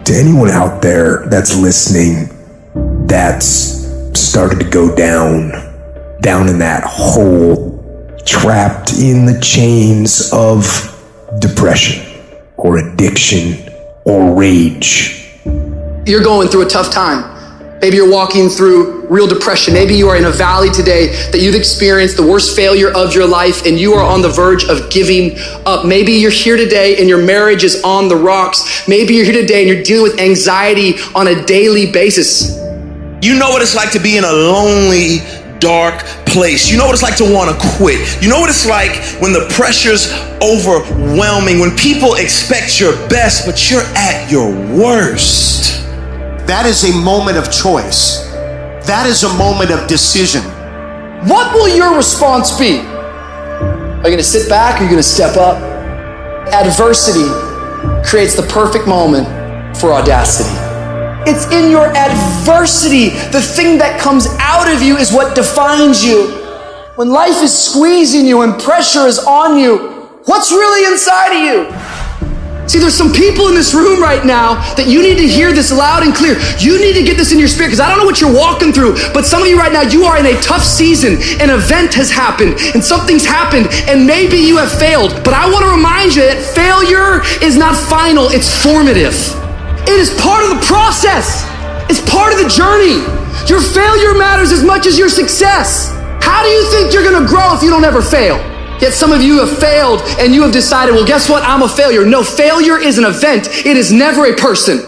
to anyone out there that's listening that's started to go down in that hole, trapped in the chains of depression or addiction or rage. You're going through a tough time. Maybe you're walking through real depression. Maybe you are in a valley today that you've experienced the worst failure of your life and you are on the verge of giving up. Maybe you're here today and your marriage is on the rocks. Maybe you're here today and you're dealing with anxiety on a daily basis. You know what it's like to be in a lonely, dark place. You know what it's like to want to quit. You know what it's like when the pressure's overwhelming, when people expect your best, but you're at your worst. That is a moment of choice. That is a moment of decision. What will your response be? Are you going to sit back or are you going to step up? Adversity creates the perfect moment for audacity. It's in your adversity. The thing that comes out of you is what defines you. When life is squeezing you and pressure is on you, what's really inside of you? See, there's some people in this room right now that you need to hear this loud and clear. You need to get this in your spirit, because I don't know what you're walking through, but some of you right now, you are in a tough season. An event has happened and something's happened and maybe you have failed. But I want to remind you that failure is not final, it's formative. It is part of the process. It's part of the journey. Your failure matters as much as your success. How do you think you're gonna grow if you don't ever fail? Yet some of you have failed and you have decided, well, guess what? I'm a failure. No, failure is an event. It is never a person.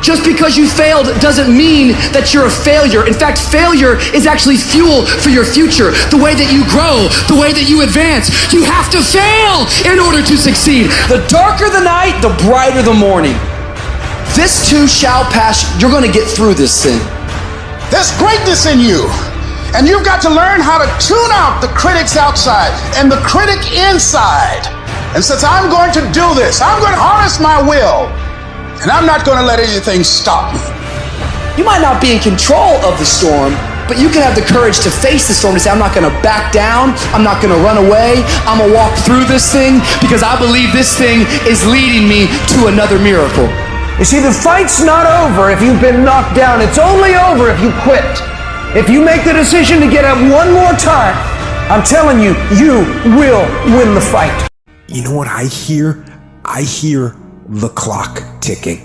Just because you failed doesn't mean that you're a failure. In fact, failure is actually fuel for your future. The way that you grow, the way that you advance. You have to fail in order to succeed. The darker the night, the brighter the morning. This too shall pass. You're gonna get through this thing. There's greatness in you. And you've got to learn how to tune out the critics outside and the critic inside. And since I'm going to do this, I'm going to harness my will. And I'm not going to let anything stop me. You might not be in control of the storm, but you can have the courage to face the storm, to say, I'm not going to back down. I'm not going to run away. I'm going to walk through this thing because I believe this thing is leading me to another miracle. You see, the fight's not over if you've been knocked down. It's only over if you quit. If you make the decision to get up one more time, I'm telling you, you will win the fight. You know what I hear? I hear the clock ticking.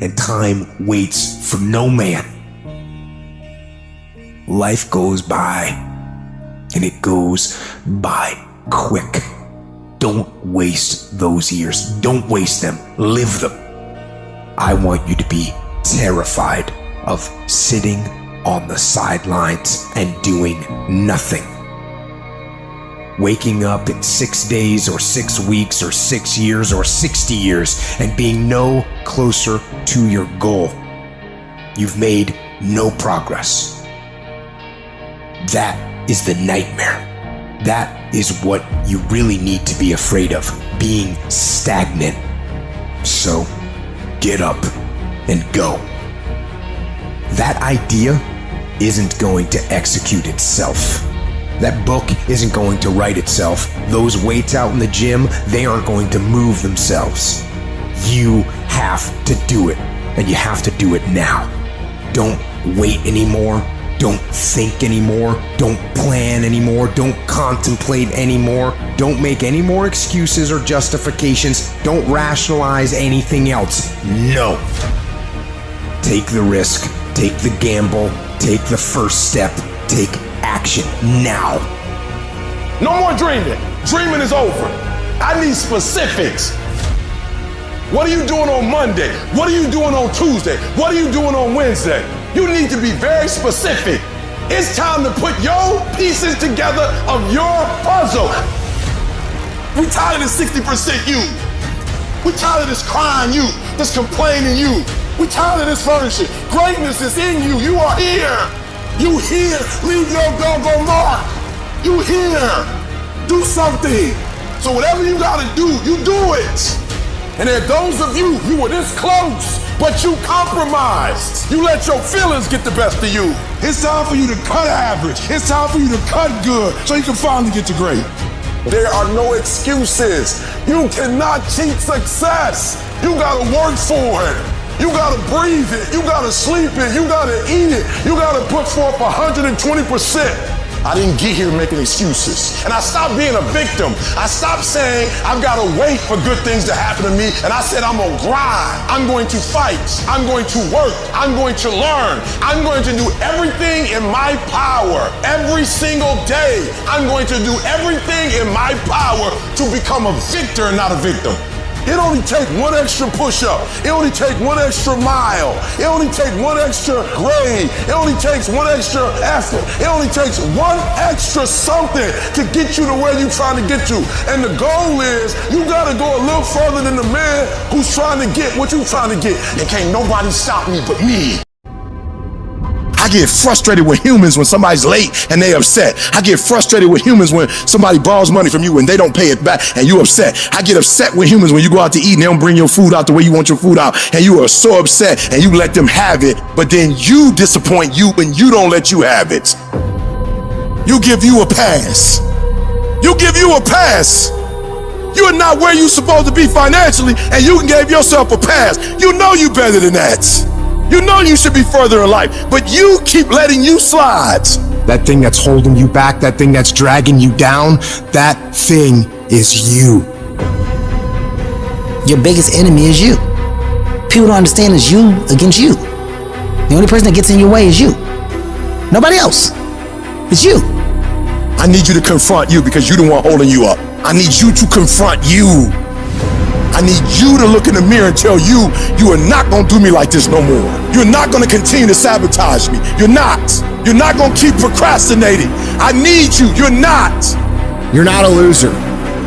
And time waits for no man. Life goes by, and it goes by quick. Don't waste those years. Don't waste them. Live them. I want you to be terrified of sitting on the sidelines and doing nothing. Waking up in 6 days or 6 weeks or 6 years or 60 years and being no closer to your goal. You've made no progress. That is the nightmare. That is what you really need to be afraid of, being stagnant. So, get up and go. That idea isn't going to execute itself. That book isn't going to write itself. Those weights out in the gym, they aren't going to move themselves. You have to do it, and you have to do it now. Don't wait anymore. Don't think anymore. Don't plan anymore. Don't contemplate anymore. Don't make any more excuses or justifications. Don't rationalize anything else. No. Take the risk. Take the gamble. Take the first step. Take action now. No more dreaming. Dreaming is over. I need specifics. What are you doing on Monday? What are you doing on Tuesday? What are you doing on Wednesday? You need to be very specific. It's time to put your pieces together of your puzzle. We tired of 60% you. We tired of this crying you, this complaining you. We tired of this furnishing. Greatness is in you. You are here. You here. Leave your doggone mark. You here. Do something. So whatever you gotta do, you do it. And there are those of you, you were this close, but you compromised. You let your feelings get the best of you. It's time for you to cut average. It's time for you to cut good so you can finally get to great. There are no excuses. You cannot cheat success. You gotta work for it. You gotta breathe it. You gotta sleep it. You gotta eat it. You gotta put forth 120%. I didn't get here making excuses. And I stopped being a victim. I stopped saying I've got to wait for good things to happen to me. And I said I'm going to grind. I'm going to fight. I'm going to work. I'm going to learn. I'm going to do everything in my power every single day. I'm going to do everything in my power to become a victor and not a victim. It only takes one extra push-up. It only takes one extra mile. It only takes one extra grade. It only takes one extra effort. It only takes one extra something to get you to where you're trying to get to. And the goal is you got to go a little further than the man who's trying to get what you're trying to get. And can't nobody stop me but me. I get frustrated with humans when somebody's late and they upset. I get frustrated with humans when somebody borrows money from you and they don't pay it back and you upset. I get upset with humans when you go out to eat and they don't bring your food out the way you want your food out and you are so upset and you let them have it, but then you disappoint you when you don't let you have it. You give you a pass. You give you a pass. You are not where you're supposed to be financially and you gave yourself a pass. You know you better than that. You know you should be further in life, but you keep letting you slide. That thing that's holding you back, that thing that's dragging you down, that thing is you. Your biggest enemy is you. People don't understand it's you against you. The only person that gets in your way is you. Nobody else. It's you. I need you to confront you because you're the one holding you up. I need you to confront you. I need you to look in the mirror and tell you, you are not gonna do me like this no more. You're not gonna continue to sabotage me. You're not. You're not gonna keep procrastinating. I need you. You're not. You're not a loser.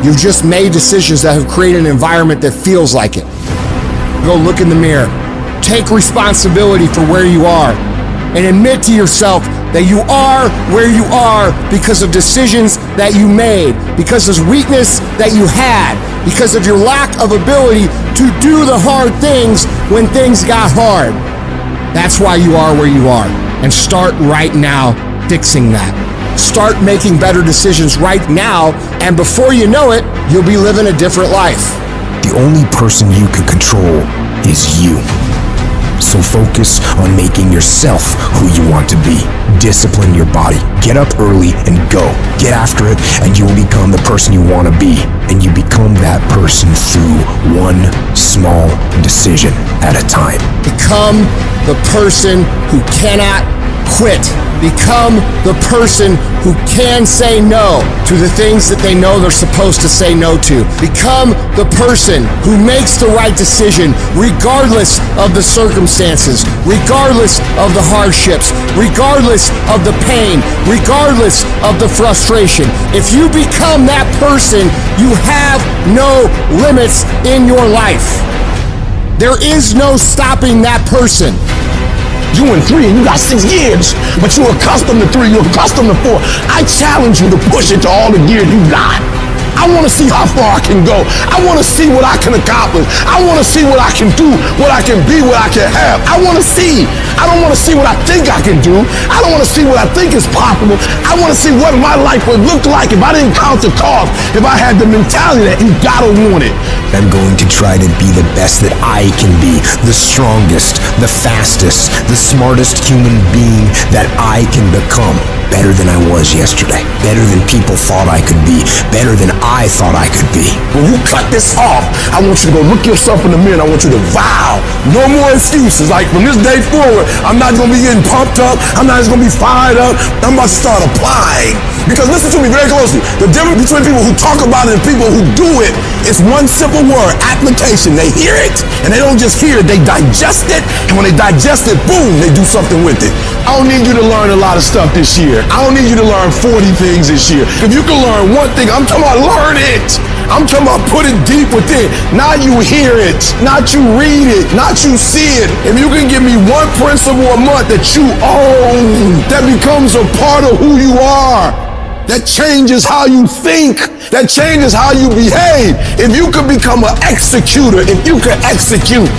You've just made decisions that have created an environment that feels like it. Go look in the mirror. Take responsibility for where you are and admit to yourself that you are where you are because of decisions that you made, because of weakness that you had, because of your lack of ability to do the hard things when things got hard. That's why you are where you are. And start right now fixing that. Start making better decisions right now, and before you know it, you'll be living a different life. The only person you can control is you. So focus on making yourself who you want to be. Discipline your body. Get up early and go. Get after it and you will become the person you want to be. And you become that person through one small decision at a time. Become the person who cannot quit. Become the person who can say no to the things that they know they're supposed to say no to. Become the person who makes the right decision regardless of the circumstances, regardless of the hardships, regardless of the pain, regardless of the frustration. If you become that person, you have no limits in your life. There is no stopping that person. You in 3 and you got 6 gears, but you're accustomed to 3, you're accustomed to 4. I challenge you to push it to all the gears you got. I want to see how far I can go. I want to see what I can accomplish. I want to see what I can do, what I can be, what I can have. I want to see. I don't want to see what I think I can do. I don't want to see what I think is possible. I want to see what my life would look like if I didn't count the cost, if I had the mentality that you gotta want it. I'm going to try to be the best that I can be, the strongest, the fastest, the smartest human being that I can become. Better than I was yesterday. Better than people thought I could be. Better than I thought I could be. When you cut this off, I want you to go look yourself in the mirror and I want you to vow. No more excuses. Like from this day forward, I'm not going to be getting pumped up. I'm not just going to be fired up. I'm about to start applying. Because listen to me very closely. The difference between people who talk about it and people who do it is one simple word, application. They hear it and they don't just hear it, they digest it. And when they digest it, boom, they do something with it. I don't need you to learn a lot of stuff this year. I don't need you to learn 40 things this year. If you can learn one thing, I'm talking about learn it. I'm talking about put it deep within. Not you hear it, not you read it, not you see it. If you can give me one principle a month that you own, that becomes a part of who you are, that changes how you think, that changes how you behave. If you could become an executor, if you could execute,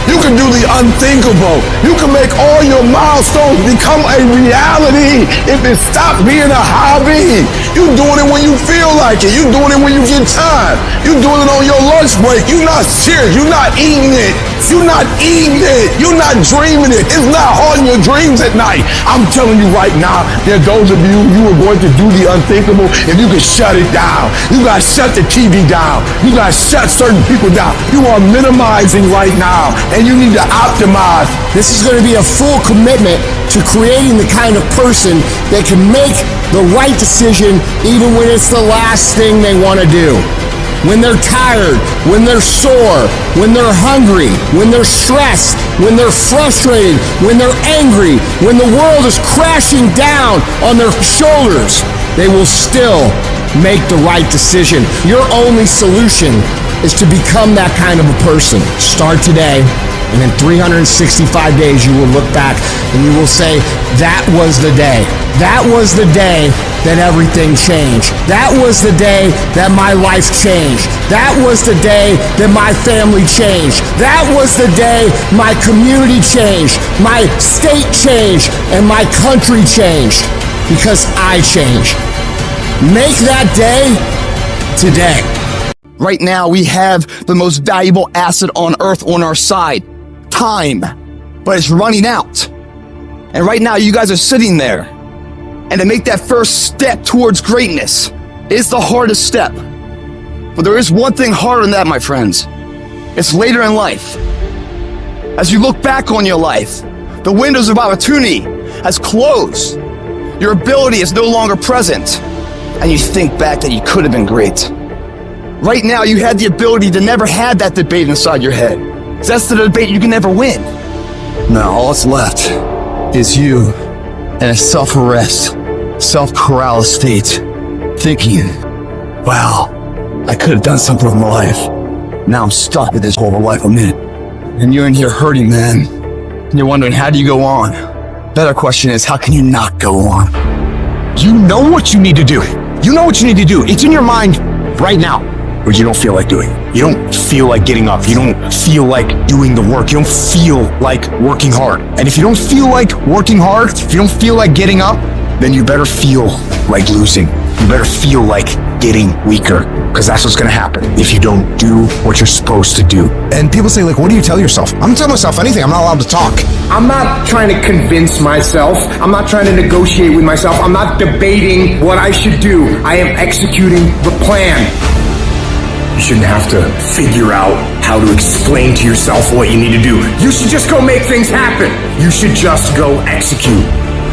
you can do the unthinkable. You can make all your milestones become a reality if it stopped being a hobby. You doing it when you feel like it. You doing it when you get time. You doing it on your lunch break. You not serious. You not eating it. You not eating it. You not dreaming it. It's not hard in your dreams at night. I'm telling you right now, there are those of you are going to do the unthinkable if you can shut it down. You got to shut the TV down. You got to shut certain people down. You are minimizing right now, and you need to optimize. This is going to be a full commitment to creating the kind of person that can make the right decision even when it's the last thing they want to do. When they're tired, when they're sore, when they're hungry, when they're stressed, when they're frustrated, when they're angry, when the world is crashing down on their shoulders, they will still make the right decision. Your only solution is to become that kind of a person. Start today, and in 365 days you will look back and you will say, that was the day. That was the day that everything changed. That was the day that my life changed. That was the day that my family changed. That was the day my community changed, my state changed, and my country changed. Because I changed. Make that day today. Right now, we have the most valuable asset on earth on our side, time, but it's running out. And right now, you guys are sitting there. And to make that first step towards greatness is the hardest step. But there is one thing harder than that, my friends. It's later in life. As you look back on your life, the windows of opportunity has closed. Your ability is no longer present. And you think back that you could have been great. Right now, you had the ability to never have that debate inside your head. Because that's the debate you can never win. Now, all that's left is you in a self-arrest, self-paralysis state, thinking, wow, I could have done something with my life. Now I'm stuck with this whole life I'm in. And you're in here hurting, man. And you're wondering, how do you go on? Better question is, how can you not go on? You know what you need to do. You know what you need to do. It's in your mind right now, but you don't feel like doing it. You don't feel like getting up. You don't feel like doing the work. You don't feel like working hard. And if you don't feel like working hard, if you don't feel like getting up, then you better feel like losing. You better feel like getting weaker, because that's what's gonna happen if you don't do what you're supposed to do. And people say, like, what do you tell yourself? I'm not telling myself anything. I'm not allowed to talk. I'm not trying to convince myself. I'm not trying to negotiate with myself. I'm not debating what I should do. I am executing the plan. You shouldn't have to figure out how to explain to yourself what you need to do. You should just go make things happen. You should just go execute.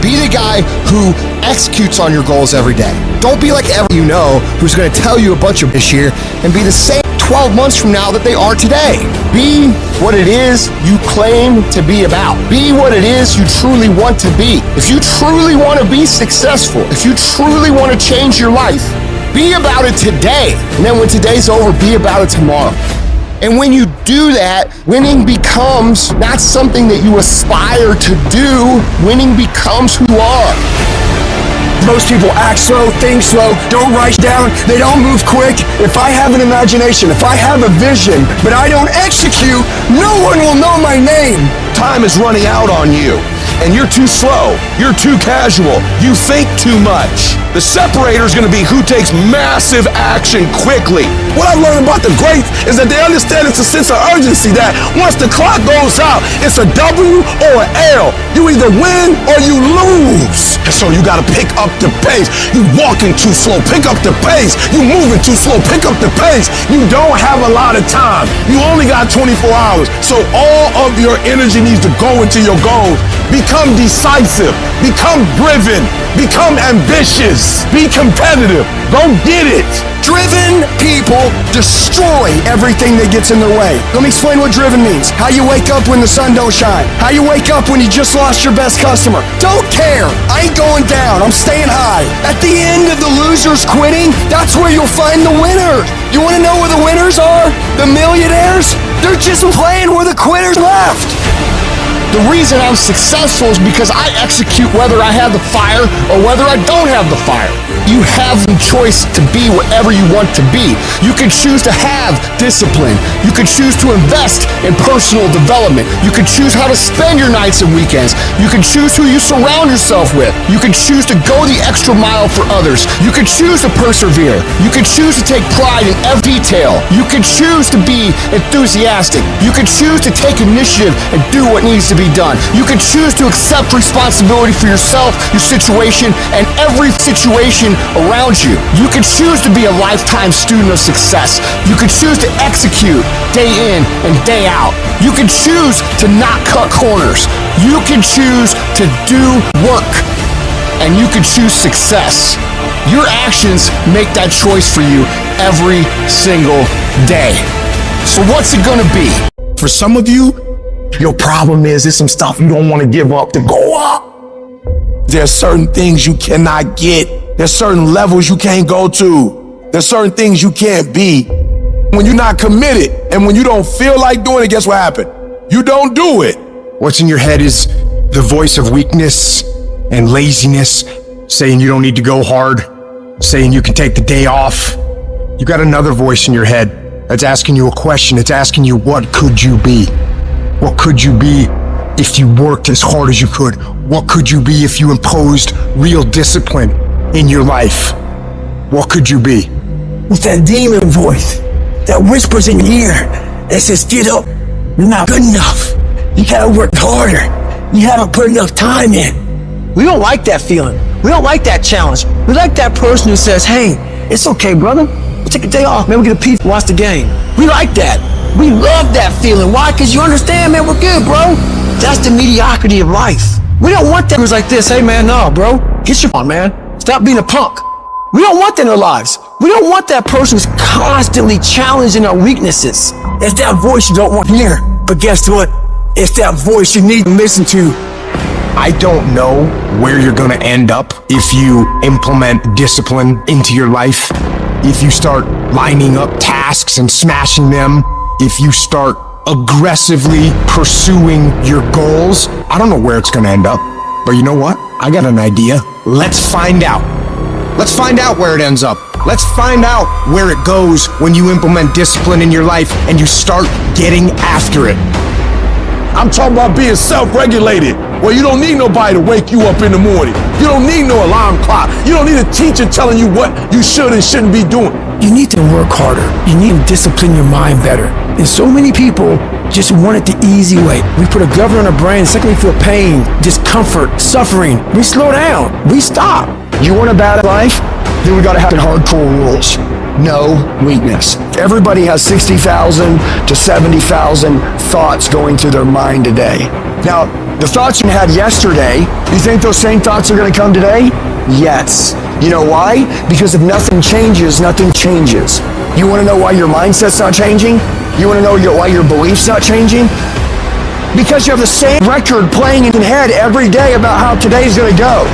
Be the guy who executes on your goals every day. Don't be like everyone you know who's going to tell you a bunch of this year and be the same 12 months from now that they are today. Be what it is you claim to be about. Be what it is you truly want to be. If you truly want to be successful, if you truly want to change your life, be about it today. And then when today's over, be about it tomorrow. And when you do that, winning becomes not something that you aspire to do. Winning becomes who you are. Most people act slow, think slow, don't write down, they don't move quick. If I have an imagination, if I have a vision, but I don't execute, no one will know my name. Time is running out on you, and you're too slow. You're too casual. You think too much. The separator is going to be who takes massive action quickly. What I've learned about the greats is that they understand it's a sense of urgency that once the clock goes out, it's a W or an L. You either win or you lose. And so you got to pick up the pace. You walking too slow, pick up the pace. You moving too slow, pick up the pace. You don't have a lot of time. You only got 24 hours. So all of your energy needs to go into your goals. Become decisive, become driven, become ambitious, be competitive. Go get it. Driven people destroy everything that gets in their way. Let me explain what driven means. How you wake up when the sun don't shine. How you wake up when you just lost your best customer. Don't care. I ain't going down. I'm staying high. At the end of the losers quitting, that's where you'll find the winners. You want to know where the winners are? The millionaires? They're just playing where the quitters left. The reason I'm successful is because I execute whether I have the fire or whether I don't have the fire. You have the choice to be whatever you want to be. You can choose to have discipline. You can choose to invest in personal development. You can choose how to spend your nights and weekends. You can choose who you surround yourself with. You can choose to go the extra mile for others. You can choose to persevere. You can choose to take pride in every detail. You can choose to be enthusiastic. You can choose to take initiative and do what needs to be done. You can choose to accept responsibility for yourself, your situation, and every situation around you. You can choose to be a lifetime student of success. You can choose to execute day in and day out. You can choose to not cut corners. You can choose to do work. And you can choose success. Your actions make that choice for you every single day. So what's it gonna be? For some of you, your problem is there's some stuff you don't want to give up to go up. There's certain things you cannot get. There's certain levels you can't go to. There's certain things you can't be. When you're not committed and when you don't feel like doing it, guess what happened? You don't do it. What's in your head is the voice of weakness and laziness, saying you don't need to go hard, saying you can take the day off. You got another voice in your head that's asking you a question. It's asking you, what could you be? What could you be if you worked as hard as you could? What could you be if you imposed real discipline in your life? What could you be? It's that demon voice that whispers in your ear that says, get up, you're not good enough. You gotta work harder. You haven't put enough time in. We don't like that feeling. We don't like that challenge. We like that person who says, hey, it's okay, brother. We'll take a day off. Maybe we'll get a pizza, watch the game. We like that. We love that feeling. Why? Because you understand, man, we're good, bro. That's the mediocrity of life. We don't want that who's like this. Hey, man, no, bro. Get your on, man. Stop being a punk. We don't want that in our lives. We don't want that person who's constantly challenging our weaknesses. It's that voice you don't want to hear. But guess what? It's that voice you need to listen to. I don't know where you're gonna end up if you implement discipline into your life, if you start lining up tasks and smashing them, if you start aggressively pursuing your goals. I don't know where it's gonna end up, but you know what? I got an idea. Let's find out. Let's find out where it ends up. Let's find out where it goes when you implement discipline in your life and you start getting after it. I'm talking about being self-regulated, where you don't need nobody to wake you up in the morning. You don't need no alarm clock. You don't need a teacher telling you what you should and shouldn't be doing. You need to work harder. You need to discipline your mind better. And so many people just want it the easy way. We put a governor on our brain. The second we feel pain, discomfort, suffering, we slow down. We stop. You want a bad life? Then we gotta have hardcore rules. No weakness. Everybody has 60,000 to 70,000 thoughts going through their mind today. Now, the thoughts you had yesterday, you think those same thoughts are gonna come today? Yes. You know why? Because if nothing changes, nothing changes. You wanna know why your mindset's not changing? You wanna know why your belief's not changing? Because you have the same record playing in your head every day about how today's gonna go.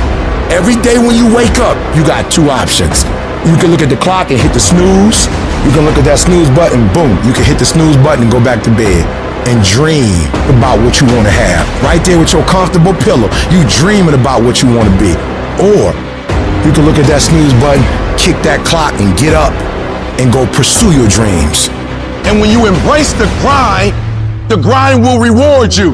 Every day when you wake up, you got two options. You can look at the clock and hit the snooze. You can look at that snooze button, boom. You can hit the snooze button and go back to bed and dream about what you want to have. Right there with your comfortable pillow, you dreaming about what you want to be. Or you can look at that snooze button, kick that clock and get up and go pursue your dreams. And when you embrace the grind will reward you.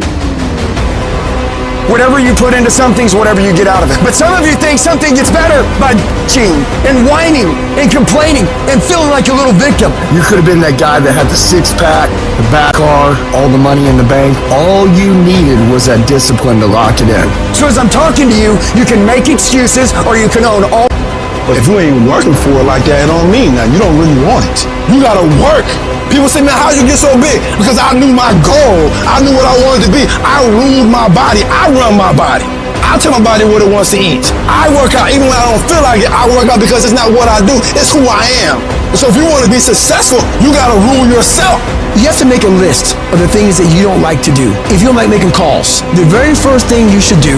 Whatever you put into something's whatever you get out of it. But some of you think something gets better by bitching and whining and complaining and feeling like a little victim. You could have been that guy that had the six-pack, the back car, all the money in the bank. All you needed was that discipline to lock it in. So as I'm talking to you, you can make excuses or you can own all. But if you ain't working for it like that, it don't mean that. You don't really want it. You gotta work. People say, man, how you get so big? Because I knew my goal. I knew what I wanted to be. I ruled my body. I run my body. I tell my body what it wants to eat. I work out even when I don't feel like it. I work out because it's not what I do. It's who I am. So if you want to be successful, you got to rule yourself. You have to make a list of the things that you don't like to do. If you don't like making calls, the very first thing you should do,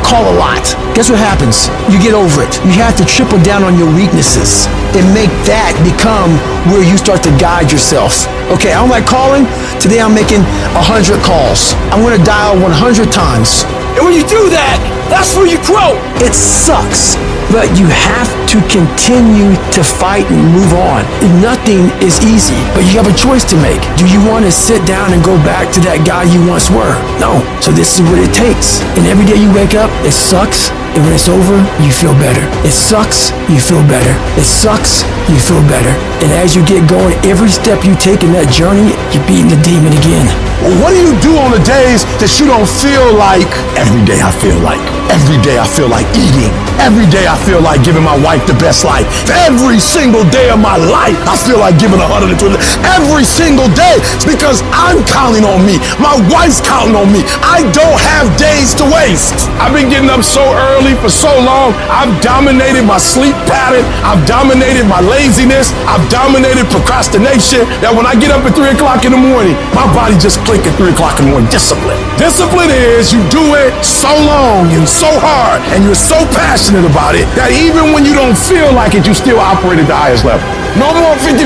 call a lot. Guess what happens? You get over it. You have to triple down on your weaknesses and make that become where you start to guide yourself. Okay, I don't like calling. Today I'm making 100 calls. I'm gonna dial 100 times. And when you do that, that's where you grow. It sucks, but you have to continue to fight and move on. Nothing is easy, but you have a choice to make. Do you want to sit down and go back to that guy you once were? No. So this is what it takes. And every day you wake up, it sucks. And when it's over, you feel better. It sucks, you feel better. It sucks, you feel better. And as you get going, every step you take in that journey, you're beating the demon again. Well, what do you do on the days that you don't feel like? Every day I feel like. Every day I feel like eating. Every day I feel like giving my wife the best life. Every single day of my life, I feel like giving 120. Every single day. It's because I'm counting on me. My wife's counting on me. I don't have days to waste. I've been getting up so early for so long. I've dominated my sleep pattern. I've dominated my laziness. I've dominated procrastination. That when I get up at 3 o'clock in the morning, my body just click at 3 o'clock in the morning. Discipline. Discipline is you do it so long and so hard and you're so passionate about it that even when you don't feel like it, you still operate at the highest level. No more 50%.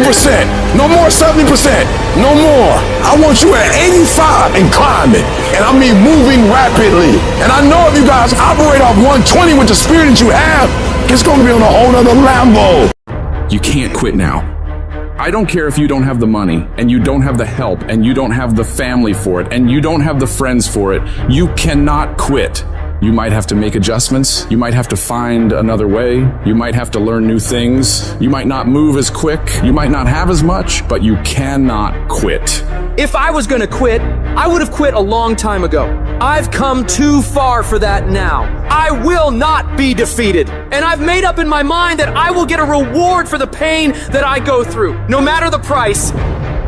No more 70%. No more. I want you at 85 and climbing. And I mean moving rapidly. And I know if you guys operate off 120 with the spirit that you have, it's going to be on a whole nother level. You can't quit now. I don't care if you don't have the money, and you don't have the help, and you don't have the family for it, and you don't have the friends for it. You cannot quit. You might have to make adjustments. You might have to find another way. You might have to learn new things. You might not move as quick. You might not have as much, but you cannot quit. If I was gonna quit, I would have quit a long time ago. I've come too far for that now. I will not be defeated. And I've made up in my mind that I will get a reward for the pain that I go through, no matter the price.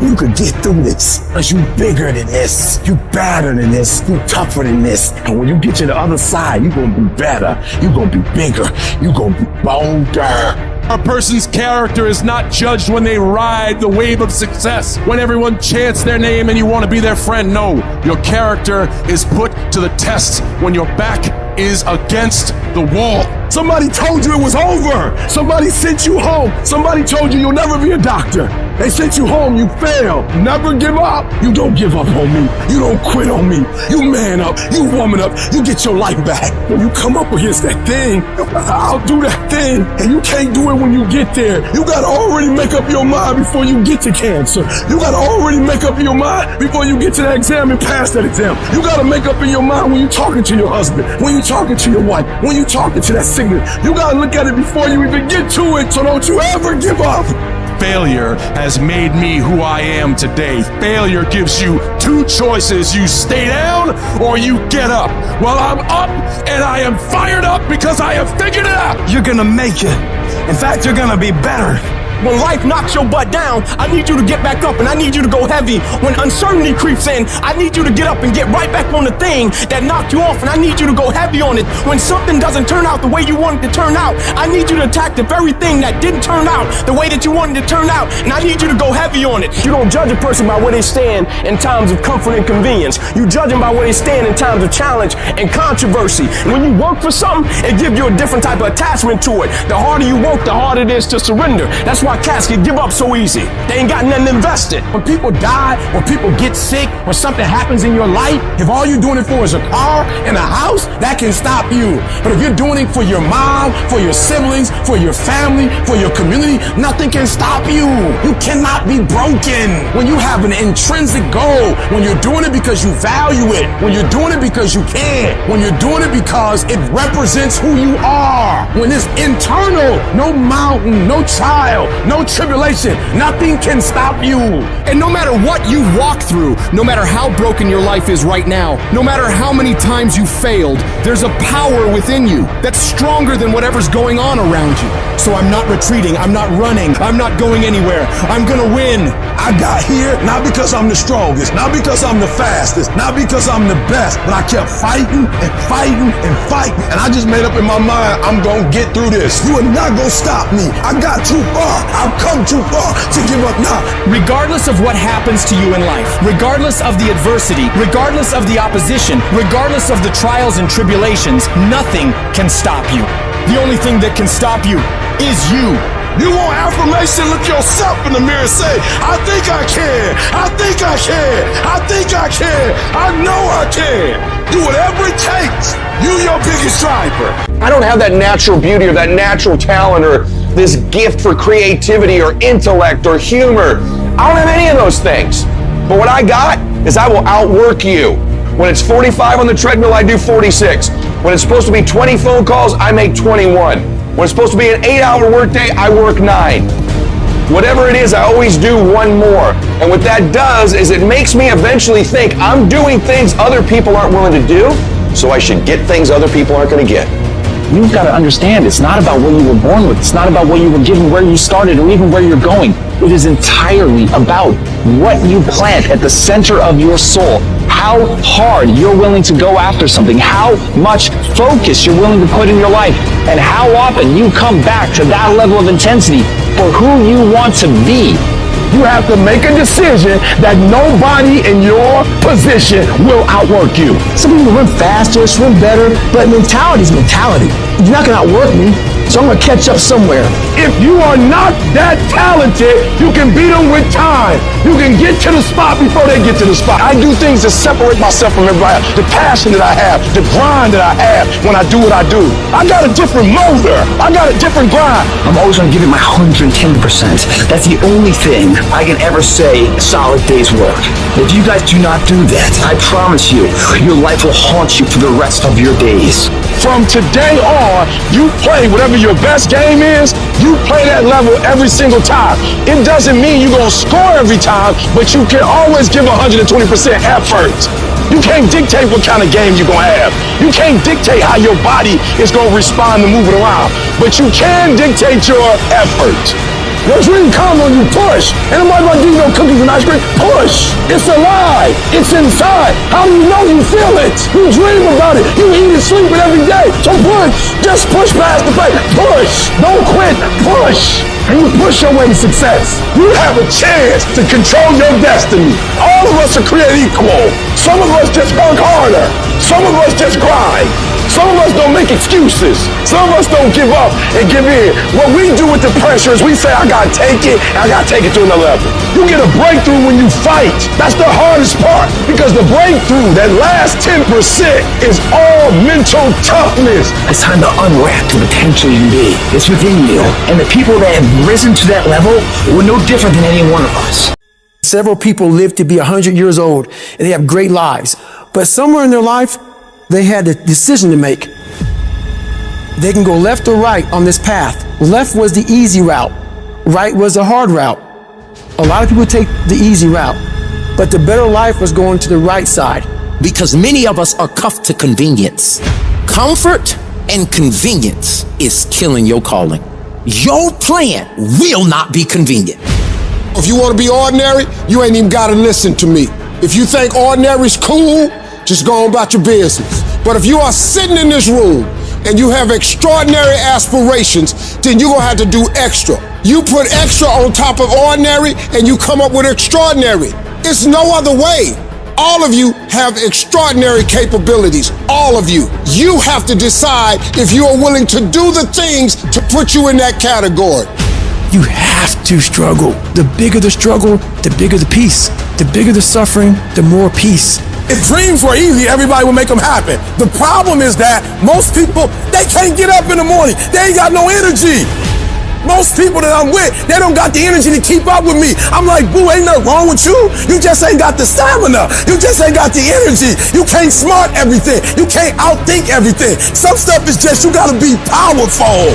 You could get through this, because you bigger than this, you better than this, you tougher than this. And when you get to the other side, you're gonna be better, you're gonna be bigger, you're gonna be bolder. A person's character is not judged when they ride the wave of success, when everyone chants their name and you want to be their friend. No, your character is put to the test when your back is against the wall. Somebody told you it was over. Somebody sent you home. Somebody told you you'll never be a doctor. They sent you home, you failed. Never give up. You don't give up on me. You don't quit on me. You man up. You woman up. You get your life back. When you come up against that thing, I'll do that thing. And you can't do it when you get there. You gotta already make up your mind before you get to cancer. You gotta already make up your mind before you get to that exam and pass that exam. You gotta make up in your mind when you're talking to your husband, when you're talking to your wife, when you're talking to that sickness. You gotta look at it before you even get to it, so don't you ever give up. Failure has made me who I am today. Failure gives you two choices. You stay down or you get up. Well, I'm up and I am fired up because I have figured it out. You're gonna make it. In fact, you're gonna be better. When life knocks your butt down, I need you to get back up and I need you to go heavy. When uncertainty creeps in, I need you to get up and get right back on the thing that knocked you off, and I need you to go heavy on it. When something doesn't turn out the way you wanted to turn out, I need you to attack the very thing that didn't turn out the way that you wanted to turn out, and I need you to go heavy on it. You don't judge a person by where they stand in times of comfort and convenience. You judge them by where they stand in times of challenge and controversy. And when you work for something, it gives you a different type of attachment to it. The harder you work, the harder it is to surrender. That's why cats can give up so easy. They ain't got nothing invested. When people die, when people get sick, when something happens in your life, if all you're doing it for is a car and a house, that can stop you. But if you're doing it for your mom, for your siblings, for your family, for your community, nothing can stop you. You cannot be broken. When you have an intrinsic goal, when you're doing it because you value it, when you're doing it because you can, when you're doing it because it represents who you are, when it's internal, no mountain, no trial, no tribulation, nothing can stop you. And no matter what you walk through, no matter how broken your life is right now, no matter how many times you failed, there's a power within you that's stronger than whatever's going on around you. So I'm not retreating, I'm not running, I'm not going anywhere. I'm gonna win. I got here not because I'm the strongest, not because I'm the fastest, not because I'm the best, but I kept fighting and fighting and fighting. And I just made up in my mind, I'm gonna get through this. You are not gonna stop me. I got too far. I've come too far to give up now. Regardless of what happens to you in life, regardless of the adversity, regardless of the opposition, regardless of the trials and tribulations, nothing can stop you. The only thing that can stop you is you. You want affirmation? Look yourself in the mirror and say, I think I can. I think I can. I think I can. I know I can. Do whatever it takes. You your biggest driver. I don't have that natural beauty or that natural talent or this gift for creativity or intellect or humor. I don't have any of those things. But what I got is I will outwork you. When it's 45 on the treadmill, I do 46. When it's supposed to be 20 phone calls, I make 21. When it's supposed to be an 8-hour workday, I work 9. Whatever it is, I always do one more. And what that does is it makes me eventually think I'm doing things other people aren't willing to do, so I should get things other people aren't going to get. You've got to understand, it's not about what you were born with. It's not about what you were given, where you started, or even where you're going. It is entirely about what you plant at the center of your soul. How hard you're willing to go after something, how much focus you're willing to put in your life, and how often you come back to that level of intensity for who you want to be. You have to make a decision that nobody in your position will outwork you. Some people run faster, swim better, but mentality is mentality. You're not going to outwork me, so I'm going to catch up somewhere. If you are not that talented, you can beat them with time. You can get to the spot before they get to the spot. I do things to separate myself from everybody else. The passion that I have, the grind that I have when I do what I do. I got a different motor. I got a different grind. I'm always going to give it my 110%. That's the only thing I can ever say a solid day's work. If you guys do not do that, I promise you, your life will haunt you for the rest of your days. From today on, you play whatever your best game is, you play that level every single time. It doesn't mean you're going to score every time, but you can always give 120% effort. You can't dictate what kind of game you're going to have. You can't dictate how your body is going to respond to moving around, but you can dictate your effort. Your dream comes when you push. And nobody about to give you no cookies and ice cream. Push. It's alive. It's inside. How do you know you feel it? You dream about it. You eat and sleep it every day. So push. Just push past the pain. Push. Don't quit. Push. And you push your way to success. You have a chance to control your destiny. All of us are created equal. Some of us just work harder. Some of us just grind. Some of us don't make excuses. Some of us don't give up and give in. What we do with the pressure is we say, I gotta take it, and I gotta take it to another level. You get a breakthrough when you fight. That's the hardest part, because the breakthrough, that last 10%, is all mental toughness. It's time to unwrap the potential you can be. It's within you. And the people that have risen to that level were no different than any one of us. Several people live to be 100 years old, and they have great lives. But somewhere in their life, they had a decision to make. They can go left or right on this path. Left was the easy route. Right was the hard route. A lot of people take the easy route, but the better life was going to the right side. Because many of us are cuffed to convenience. Comfort and convenience is killing your calling. Your plan will not be convenient. If you want to be ordinary, you ain't even got to listen to me. If you think ordinary's cool, just go on about your business. But if you are sitting in this room and you have extraordinary aspirations, then you're gonna have to do extra. You put extra on top of ordinary and you come up with extraordinary. It's no other way. All of you have extraordinary capabilities, all of you. You have to decide if you are willing to do the things to put you in that category. You have to struggle. The bigger the struggle, the bigger the peace. The bigger the suffering, the more peace. If dreams were easy, everybody would make them happen. The problem is that most people, they can't get up in the morning. They ain't got no energy. Most people that I'm with, they don't got the energy to keep up with me. I'm like, boo, ain't nothing wrong with you. You just ain't got the stamina. You just ain't got the energy. You can't smart everything. You can't outthink everything. Some stuff is just, you gotta be powerful.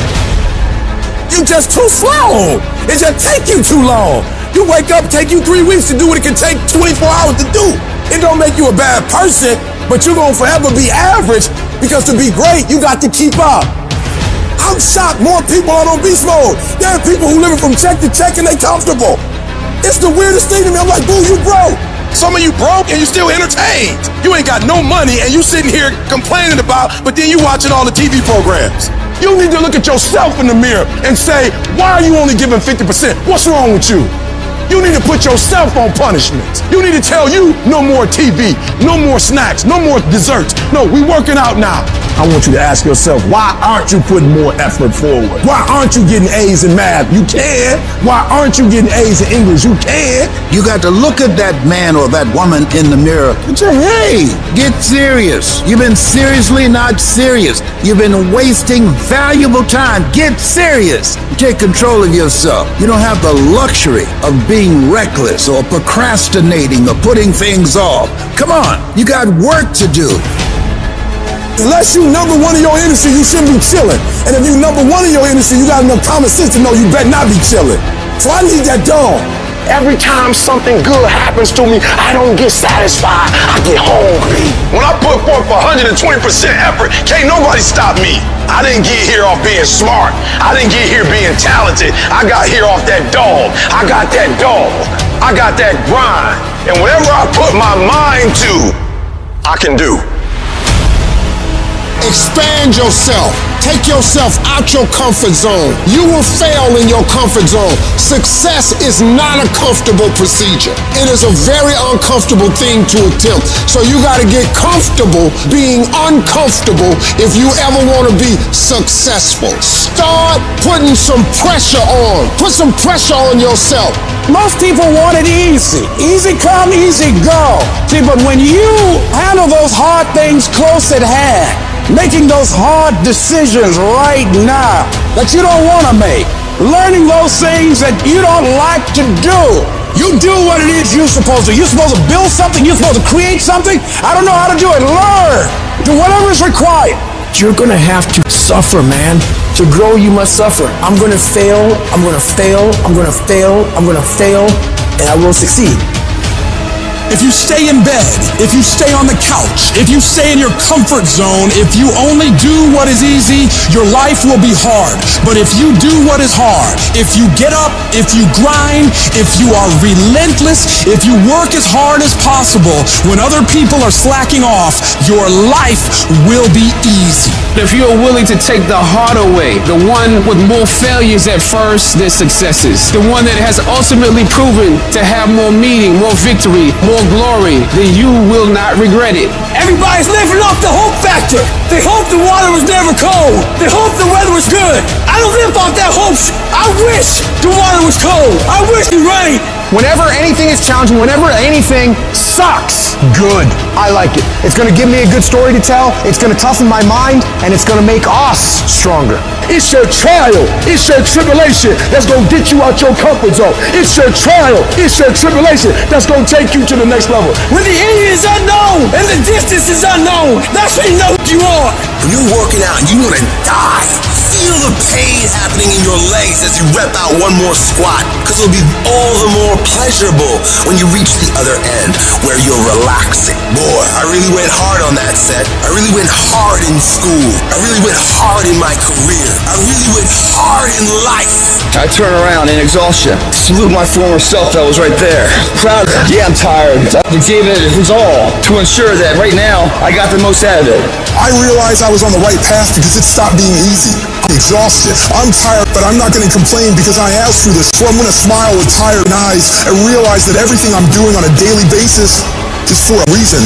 You just too slow. It just take you too long. You wake up, take you 3 weeks to do what it can take 24 hours to do. It don't make you a bad person, but you're gonna forever be average, because to be great, you got to keep up. I'm shocked more people are on beast mode. There are people who living from check to check and they comfortable. It's the weirdest thing to me. I'm like, boo, you broke. Some of you broke and you still entertained. You ain't got no money and you sitting here complaining about, but then you watching all the TV programs. You need to look at yourself in the mirror and say, why are you only giving 50%? What's wrong with you? You need to put yourself on punishments. You need to tell you no more TV, no more snacks, no more desserts. No, we working out now. I want you to ask yourself, why aren't you putting more effort forward? Why aren't you getting A's in math? You can. Why aren't you getting A's in English? You can. You got to look at that man or that woman in the mirror and say, hey, get serious. You've been seriously not serious. You've been wasting valuable time. Get serious. Take control of yourself. You don't have the luxury of being reckless or procrastinating or putting things off. Come on, you got work to do. Unless you number one in your industry, you shouldn't be chilling. And if you number one in your industry, you got enough common sense to know you better not be chilling. So I need that dog. Every time something good happens to me, I don't get satisfied. I get hungry. When I put forth 120% effort, can't nobody stop me. I didn't get here off being smart. I didn't get here being talented. I got here off that dog. I got that dog. I got that grind. And whatever I put my mind to, I can do. Expand yourself. Take yourself out your comfort zone. You will fail in your comfort zone. Success is not a comfortable procedure. It is a very uncomfortable thing to attempt. So you got to get comfortable being uncomfortable if you ever want to be successful. Start putting some pressure on. Put some pressure on yourself. Most people want it easy. Easy come, easy go. See, but when you handle those hard things close at hand, making those hard decisions right now that you don't want to make, learning those things that you don't like to do. You do what it is you're supposed to. You're supposed to build something. You're supposed to create something. I don't know how to do it. Learn. Do whatever is required. You're gonna have to suffer, man. To grow, you must suffer. I'm gonna fail, I'm gonna fail, I'm gonna fail, I'm gonna fail, and I will succeed. If you stay in bed, if you stay on the couch, if you stay in your comfort zone, if you only do what is easy, your life will be hard. But if you do what is hard, if you get up, if you grind, if you are relentless, if you work as hard as possible, when other people are slacking off, your life will be easy. If you're willing to take the harder way, the one with more failures at first than successes, the one that has ultimately proven to have more meaning, more victory, more glory, then you will not regret it. Everybody's living off the hope factor. They hope the water was never cold. They hope the weather was good. I don't live off that hope. I wish the water was cold. I wish it rained. Whenever anything is challenging, whenever anything sucks, good. I like it. It's going to give me a good story to tell. It's going to toughen my mind, and it's going to make us stronger. It's your trial. It's your tribulation that's going to get you out your comfort zone. It's your trial. It's your tribulation that's going to take you to the next level. When the end is unknown and the distance is unknown, that's when you know what you are. When you're working out and you want to die, feel the pain happening in your legs as you rep out one more squat, because it'll be all the more pleasurable when you reach the other end where you're relaxing. Boy, I really went hard on that set. I really went hard in school. I really went hard in my career. I really went hard in life. I turn around in exhaustion, salute my former self that was right there. Proud of it. Yeah, I'm tired. I gave it his all to ensure that right now I got the most out of it. I realized I was on the right path because it stopped being easy. I'm exhausted. I'm tired, but I'm not going to complain because I asked for this. So I'm going to smile with tired eyes and realize that everything I'm doing on a daily basis is for a reason.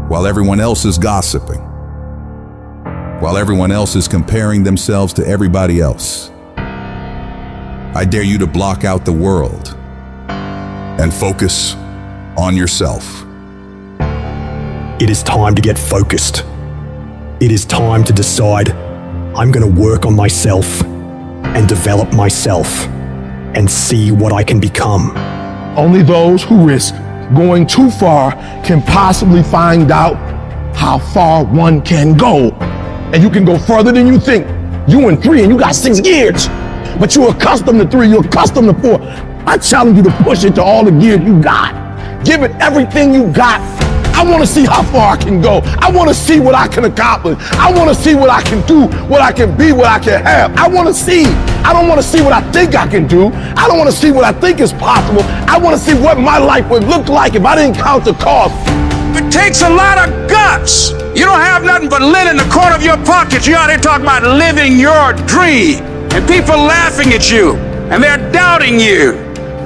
While everyone else is gossiping, while everyone else is comparing themselves to everybody else, I dare you to block out the world and focus on yourself. It is time to get focused. It is time to decide I'm going to work on myself and develop myself and see what I can become. Only those who risk going too far can possibly find out how far one can go. And you can go further than you think. You in 3 and you got 6 gears, but you're accustomed to 3, you're accustomed to 4. I challenge you to push it to all the gears you got. Give it everything you got. I want to see how far I can go. I want to see what I can accomplish. I want to see what I can do, what I can be, what I can have. I want to see. I don't want to see what I think I can do. I don't want to see what I think is possible. I want to see what my life would look like if I didn't count the cost. It takes a lot of guts. You don't have nothing but lint in the corner of your pocket. You're out here talking about living your dream. And people laughing at you. And they're doubting you.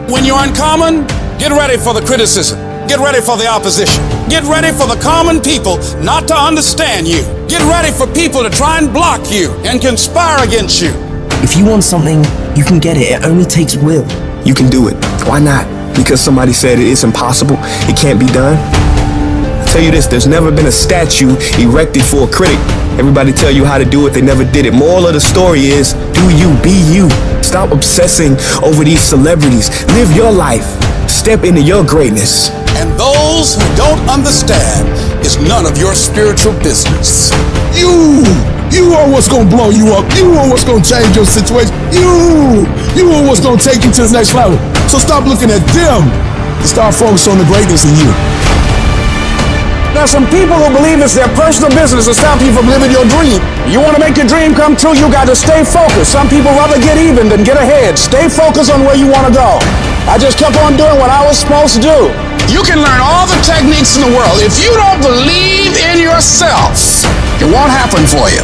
When you're uncommon, get ready for the criticism. Get ready for the opposition. Get ready for the common people not to understand you. Get ready for people to try and block you and conspire against you. If you want something, you can get it. It only takes will. You can do it. Why not? Because somebody said it's impossible, it can't be done? I tell you this, there's never been a statue erected for a critic. Everybody tell you how to do it, they never did it. Moral of the story is, do you, be you. Stop obsessing over these celebrities. Live your life. Step into your greatness. And those who don't understand is none of your spiritual business. You are what's gonna blow you up. You are what's gonna change your situation. You are what's gonna take you to the next level. So stop looking at them and start focusing on the greatness in you. There are some people who believe it's their personal business to stop you from living your dream. You want to make your dream come true, you got to stay focused. Some people rather get even than get ahead. Stay focused on where you want to go. I just kept on doing what I was supposed to do. You can learn all the techniques in the world. If you don't believe in yourself, it won't happen for you.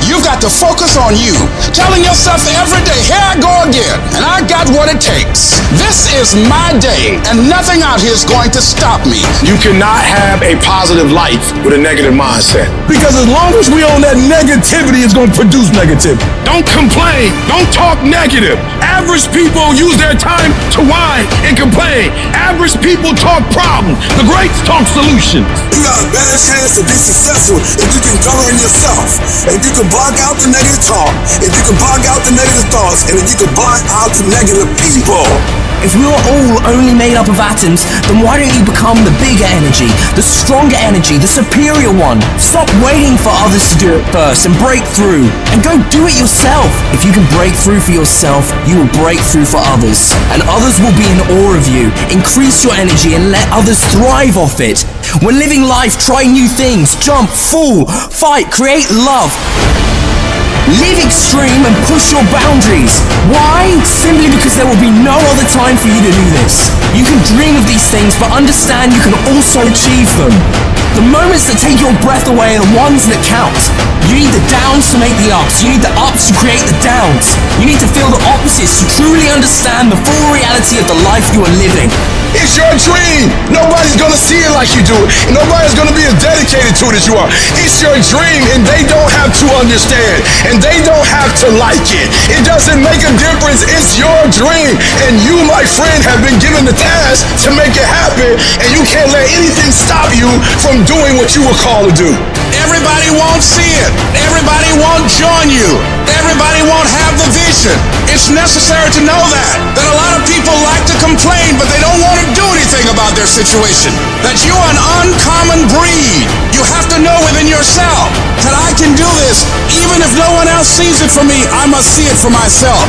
You've got to focus on you, telling yourself every day, here I go again, and I got what it takes. This is my day, and nothing out here is going to stop me. You cannot have a positive life with a negative mindset. Because as long as we own that negativity, it's going to produce negativity. Don't complain. Don't talk negative. Average people use their time to whine and complain. Average people talk problems. The greats talk solutions. You got a better chance to be successful if you can govern yourself. If you can block out the negative talk, if you can block out the negative thoughts, and if you can block out the negative people. If we are all only made up of atoms, then why don't you become the bigger energy, the stronger energy, the superior one? Stop waiting for others to do it first and break through, and go do it yourself. If you can break through for yourself, you will break through for others, and others will be in awe of you. Increase your energy and let others thrive off it. When living life, try new things, jump, fall, fight, create love. Live extreme and push your boundaries. Why? Simply because there will be no other time for you to do this. You can dream of these things, but understand you can also achieve them. The moments that take your breath away are the ones that count. You need the downs to make the ups. You need the ups to create the downs. You need to feel the opposites to truly understand the full reality of the life you are living. It's your dream. Nobody's gonna see it like you do it. Nobody's gonna be as dedicated to it as you are. It's your dream, and they don't have to understand, and they don't have to like it. It doesn't make a difference. It's your dream, and you, my friend, have been given the task to make it happen, and you can't let anything stop you from doing what you were called to do. Everybody won't see it. Everybody won't join you. Everybody won't have the vision. It's necessary to know that a lot of people like to complain, but they don't want to do anything about their situation. That you are an uncommon breed. You have to know within yourself that I can do this. Even if no one else sees it for me, I must see it for myself.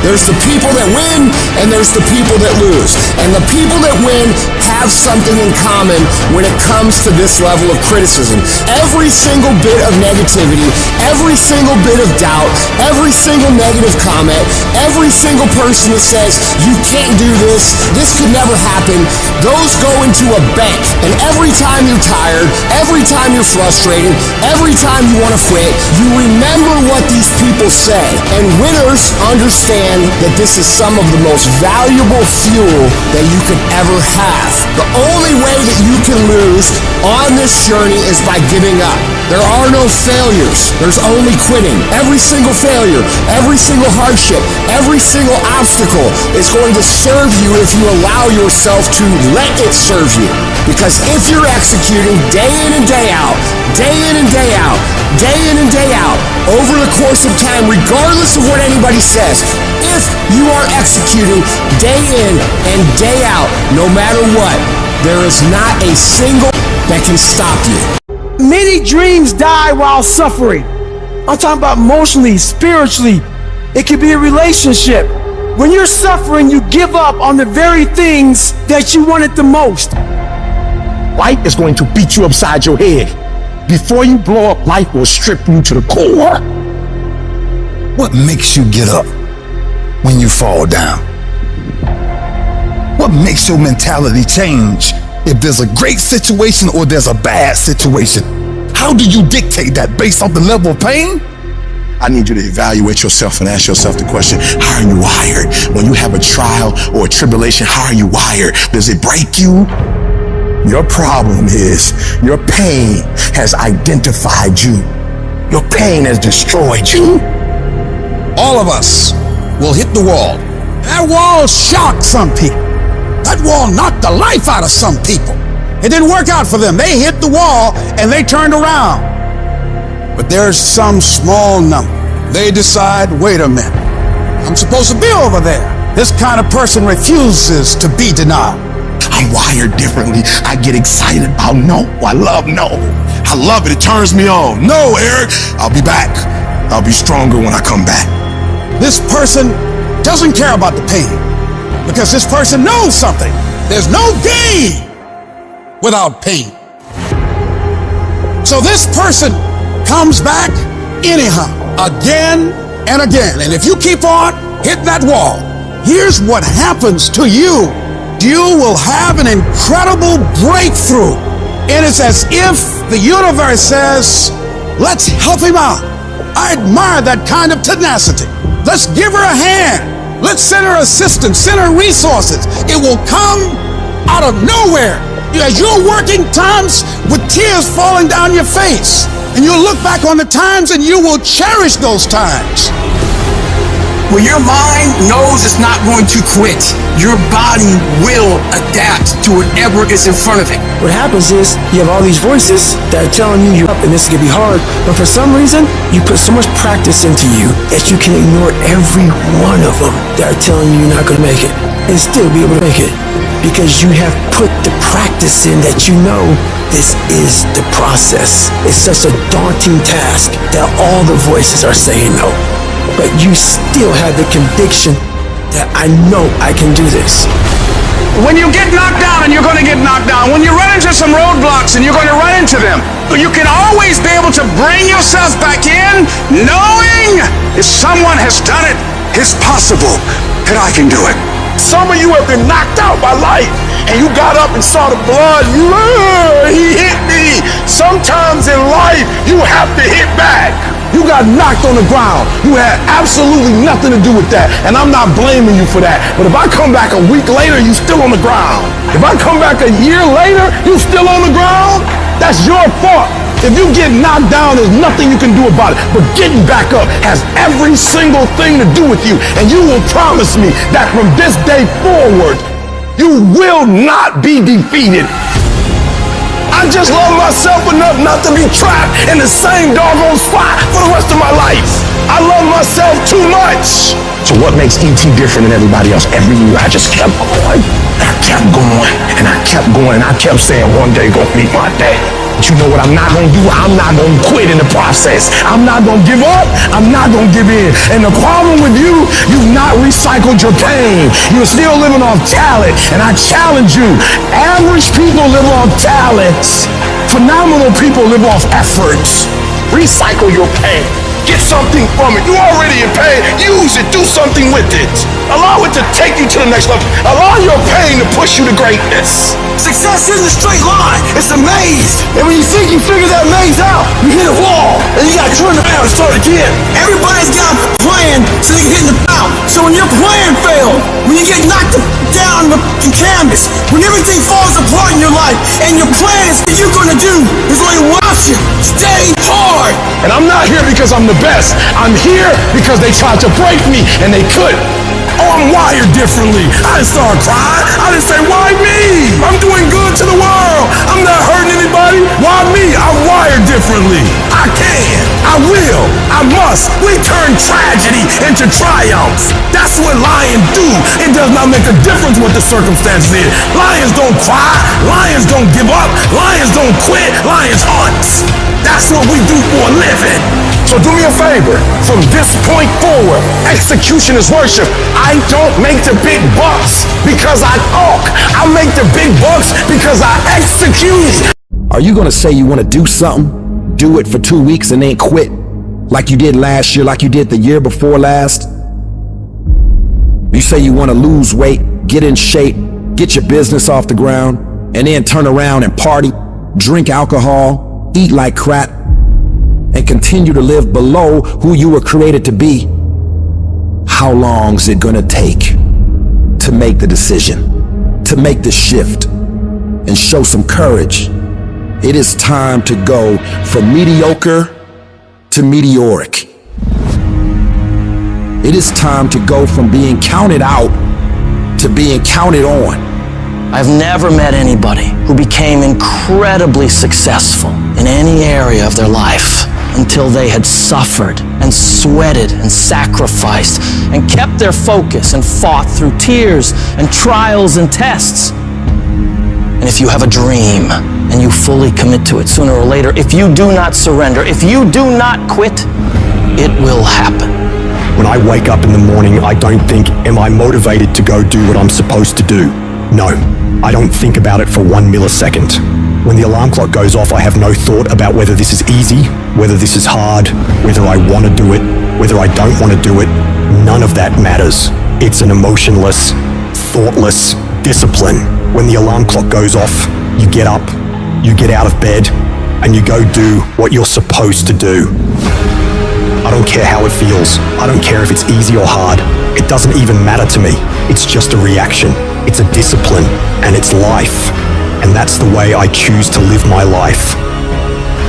There's the people that win, and there's the people that lose. And the people that win have something in common when it comes to this level of criticism. Every single bit of negativity, every single bit of doubt, every single negative comment, every single person that says, you can't do this could never happen, those go into a bank. And every time you're tired, every time you're frustrated, every time you want to quit, you remember what these people said. And winners understand that this is some of the most valuable fuel that you could ever have. The only way that you can lose on this journey is by giving up. There are no failures. There's only quitting. Every single failure, every single hardship, every single obstacle is going to serve you if you allow yourself to let it serve you. Because if you're executing day in and day out, day in and day out, day in and day out, over the course of time, regardless of what anybody says, if you are executing day in and day out, no matter what, there is not a single that can stop you. Many dreams die while suffering. I'm talking about emotionally, spiritually. It could be a relationship. When you're suffering, you give up on the very things that you wanted the most. Life is going to beat you upside your head. Before you blow up, life will strip you to the core. What makes you get up when you fall down? What makes your mentality change if there's a great situation or there's a bad situation? How do you dictate that based on the level of pain? I need you to evaluate yourself and ask yourself the question, how are you wired? When you have a trial or a tribulation, how are you wired? Does it break you? Your problem is your pain has identified you. Your pain has destroyed you. All of us will hit the wall. That wall shocked some people. That wall knocked the life out of some people. It didn't work out for them. They hit the wall and they turned around. But there's some small number. They decide, wait a minute, I'm supposed to be over there. This kind of person refuses to be denied. I'm wired differently. I get excited about no. I love no. I love it. It turns me on. No, Eric, I'll be back. I'll be stronger when I come back. This person doesn't care about the pain because this person knows something. There's no gain without pain. So this person comes back anyhow, again and again. And if you keep on hitting that wall, here's what happens to you. You will have an incredible breakthrough. And it's as if the universe says, let's help him out. I admire that kind of tenacity. Let's give her a hand. Let's send her assistance, send her resources. It will come out of nowhere. As you're working times with tears falling down your face, and you'll look back on the times and you will cherish those times. When your mind knows it's not going to quit, your body will adapt to whatever is in front of it. What happens is you have all these voices that are telling you you're up and this is gonna be hard, but for some reason you put so much practice into you that you can ignore every one of them that are telling you you're not gonna make it and still be able to make it because you have put the practice in that you know this is the process. It's such a daunting task that all the voices are saying no. But you still have the conviction that I know I can do this. When you get knocked down, and you're going to get knocked down, when you run into some roadblocks and you're going to run into them, you can always be able to bring yourself back in knowing if someone has done it, it's possible that I can do it. Some of you have been knocked out by life and you got up and saw the blood. He hit me. Sometimes in life, you have to hit back. You got knocked on the ground. You had absolutely nothing to do with that. And I'm not blaming you for that. But if I come back a week later, you still on the ground. If I come back a year later, you still on the ground, that's your fault. If you get knocked down, there's nothing you can do about it. But getting back up has every single thing to do with you. And you will promise me that from this day forward, you will not be defeated. I just love myself enough not to be trapped in the same doggone spot for the rest of my life. I love myself too much. So what makes E.T. different than everybody else? Every year I just kept going. I kept going and I kept going and I kept saying one day gonna be my day. But you know what I'm not gonna do? I'm not gonna quit in the process. I'm not gonna give up. I'm not gonna give in. And the problem with you, you've not recycled your pain. You're still living off talent. And I challenge you, average people live off talents. Phenomenal people live off efforts. Recycle your pain. Get something from it. You're already in pain. Use it. Do something with it. Allow it to take you to the next level. Allow your pain to push you to greatness. Success isn't a straight line. It's a maze. And when you think you figure that maze out, you hit a wall. And you got to turn around and start again. Everybody's got a plan so they can hit the bout. So when your plan fails, when you get knocked down the canvas, when everything falls apart in your life, and your plan is what you're going to do is only one option. Stay hard. And I'm not here because I'm the best. I'm here because they tried to break me and they couldn't. Oh, I'm wired differently. I didn't start crying. I didn't say, why me? I'm doing good to the world. I'm not hurting anybody. Why me? I'm wired differently. I can. I will. I must. We turn tragedy into triumph. That's what lions do. It does not make a difference what the circumstances is. Lions don't cry. Lions don't give up. Lions don't quit. Lions hunt. That's what we do for a living. So do me a favor. From this point forward, execution is worship. I don't make the big bucks because I talk. I make the big bucks because I execute. Are you gonna say you wanna do something, do it for 2 weeks and then quit? Like you did last year, like you did the year before last? You say you wanna lose weight, get in shape, get your business off the ground, and then turn around and party, drink alcohol, eat like crap, and continue to live below who you were created to be, how long is it gonna take to make the decision, to make the shift, and show some courage? It is time to go from mediocre to meteoric. It is time to go from being counted out to being counted on. I've never met anybody who became incredibly successful in any area of their life until they had suffered and sweated and sacrificed and kept their focus and fought through tears and trials and tests. And if you have a dream and you fully commit to it, sooner or later, if you do not surrender, if you do not quit, it will happen. When I wake up in the morning, I don't think, am I motivated to go do what I'm supposed to do? No, I don't think about it for 1 millisecond. When the alarm clock goes off, I have no thought about whether this is easy, whether this is hard, whether I want to do it, whether I don't want to do it. None of that matters. It's an emotionless, thoughtless discipline. When the alarm clock goes off, you get up, you get out of bed, and you go do what you're supposed to do. I don't care how it feels. I don't care if it's easy or hard. It doesn't even matter to me. It's just a reaction. It's a discipline, and it's life. And that's the way I choose to live my life.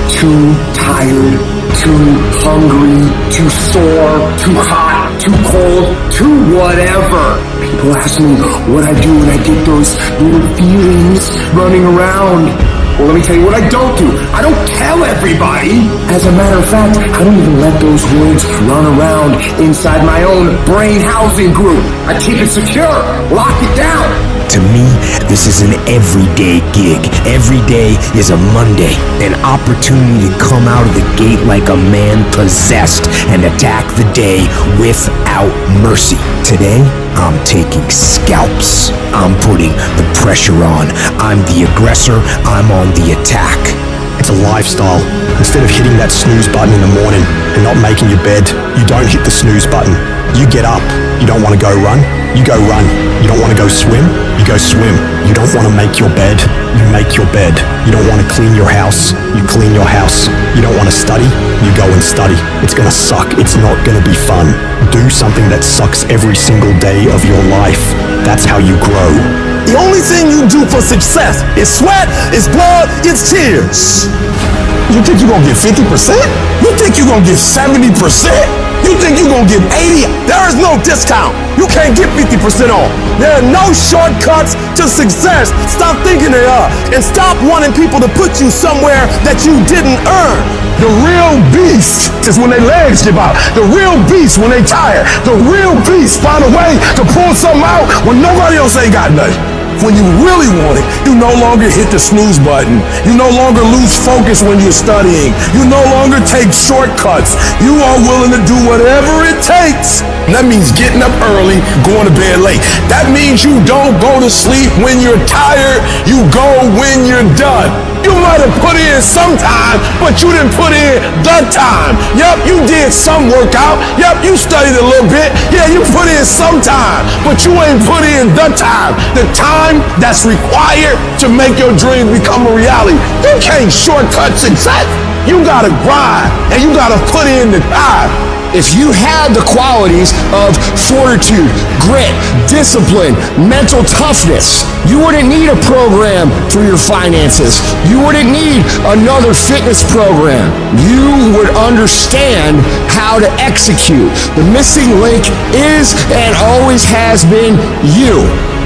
Too tired, too hungry, too sore, too hot, too cold, too whatever. People ask me what I do when I get those little feelings running around. Well, let me tell you what I don't do. I don't tell everybody. As a matter of fact, I don't even let those words run around inside my own brain housing group. I keep it secure, lock it down. To me, this is an everyday gig. Every day is a Monday, an opportunity to come out of the gate like a man possessed and attack the day without mercy. Today, I'm taking scalps. I'm putting the pressure on. I'm the aggressor. I'm on the attack. It's a lifestyle. Instead of hitting that snooze button in the morning and not making your bed, you don't hit the snooze button. You get up. You don't want to go run? You go run. You don't want to go swim? You go swim. You don't want to make your bed? You make your bed. You don't want to clean your house? You clean your house. You don't want to study? You go and study. It's going to suck. It's not going to be fun. Do something that sucks every single day of your life. That's how you grow. The only thing you do for success is sweat, it's blood, it's tears. You think you're gonna get 50%? You think you're gonna get 70%? You think you're gonna get 80? There is no discount. You can't get 50% off. There are no shortcuts to success. Stop thinking they are. And stop wanting people to put you somewhere that you didn't earn. The real beast is when their legs give out. The real beast when they tired. The real beast find a way to pull something out when nobody else ain't got nothing. When you really want it, you no longer hit the snooze button. You no longer lose focus when you're studying. You no longer take shortcuts. You are willing to do whatever it takes. And that means getting up early, going to bed late. That means you don't go to sleep when you're tired. You go when you're done. You might have put in some time, but you didn't put in the time. Yep, you did some workout. Yep, you studied a little bit. Yeah, you put in some time, but you ain't put in the time. The time that's required to make your dreams become a reality. You can't shortcut success. You gotta grind, and you gotta put in the time. If you had the qualities of fortitude, grit, discipline, mental toughness, you wouldn't need a program for your finances. You wouldn't need another fitness program. You would understand how to execute. The missing link is and always has been you.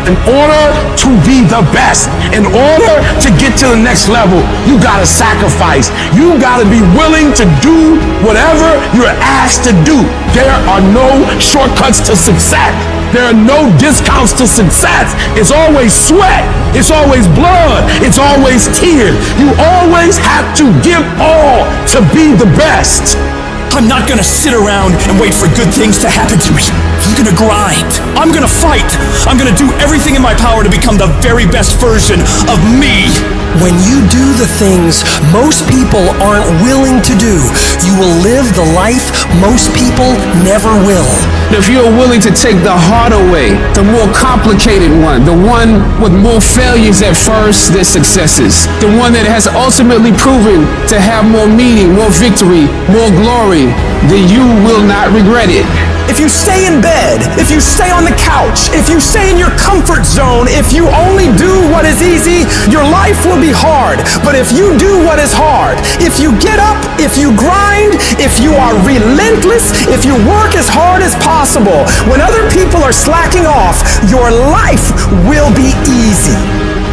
In order to be the best, in order to get to the next level, you gotta sacrifice. You gotta be willing to do whatever you're asked to do. There are no shortcuts to success. There are no discounts to success. It's always sweat. It's always blood. It's always tears. You always have to give all to be the best. I'm not gonna sit around and wait for good things to happen to me. I'm gonna grind. I'm gonna fight. I'm gonna do everything in my power to become the very best version of me. When you do the things most people aren't willing to do, you will live the life most people never will. If you're willing to take the harder way, the more complicated one, the one with more failures at first than successes, the one that has ultimately proven to have more meaning, more victory, more glory, then you will not regret it. If you stay in bed, if you stay on the couch, if you stay in your comfort zone, if you only do what is easy, your life will be hard. But if you do what is hard, if you get up, if you grind, if you are relentless, if you work as hard as possible, when other people are slacking off, your life will be easy.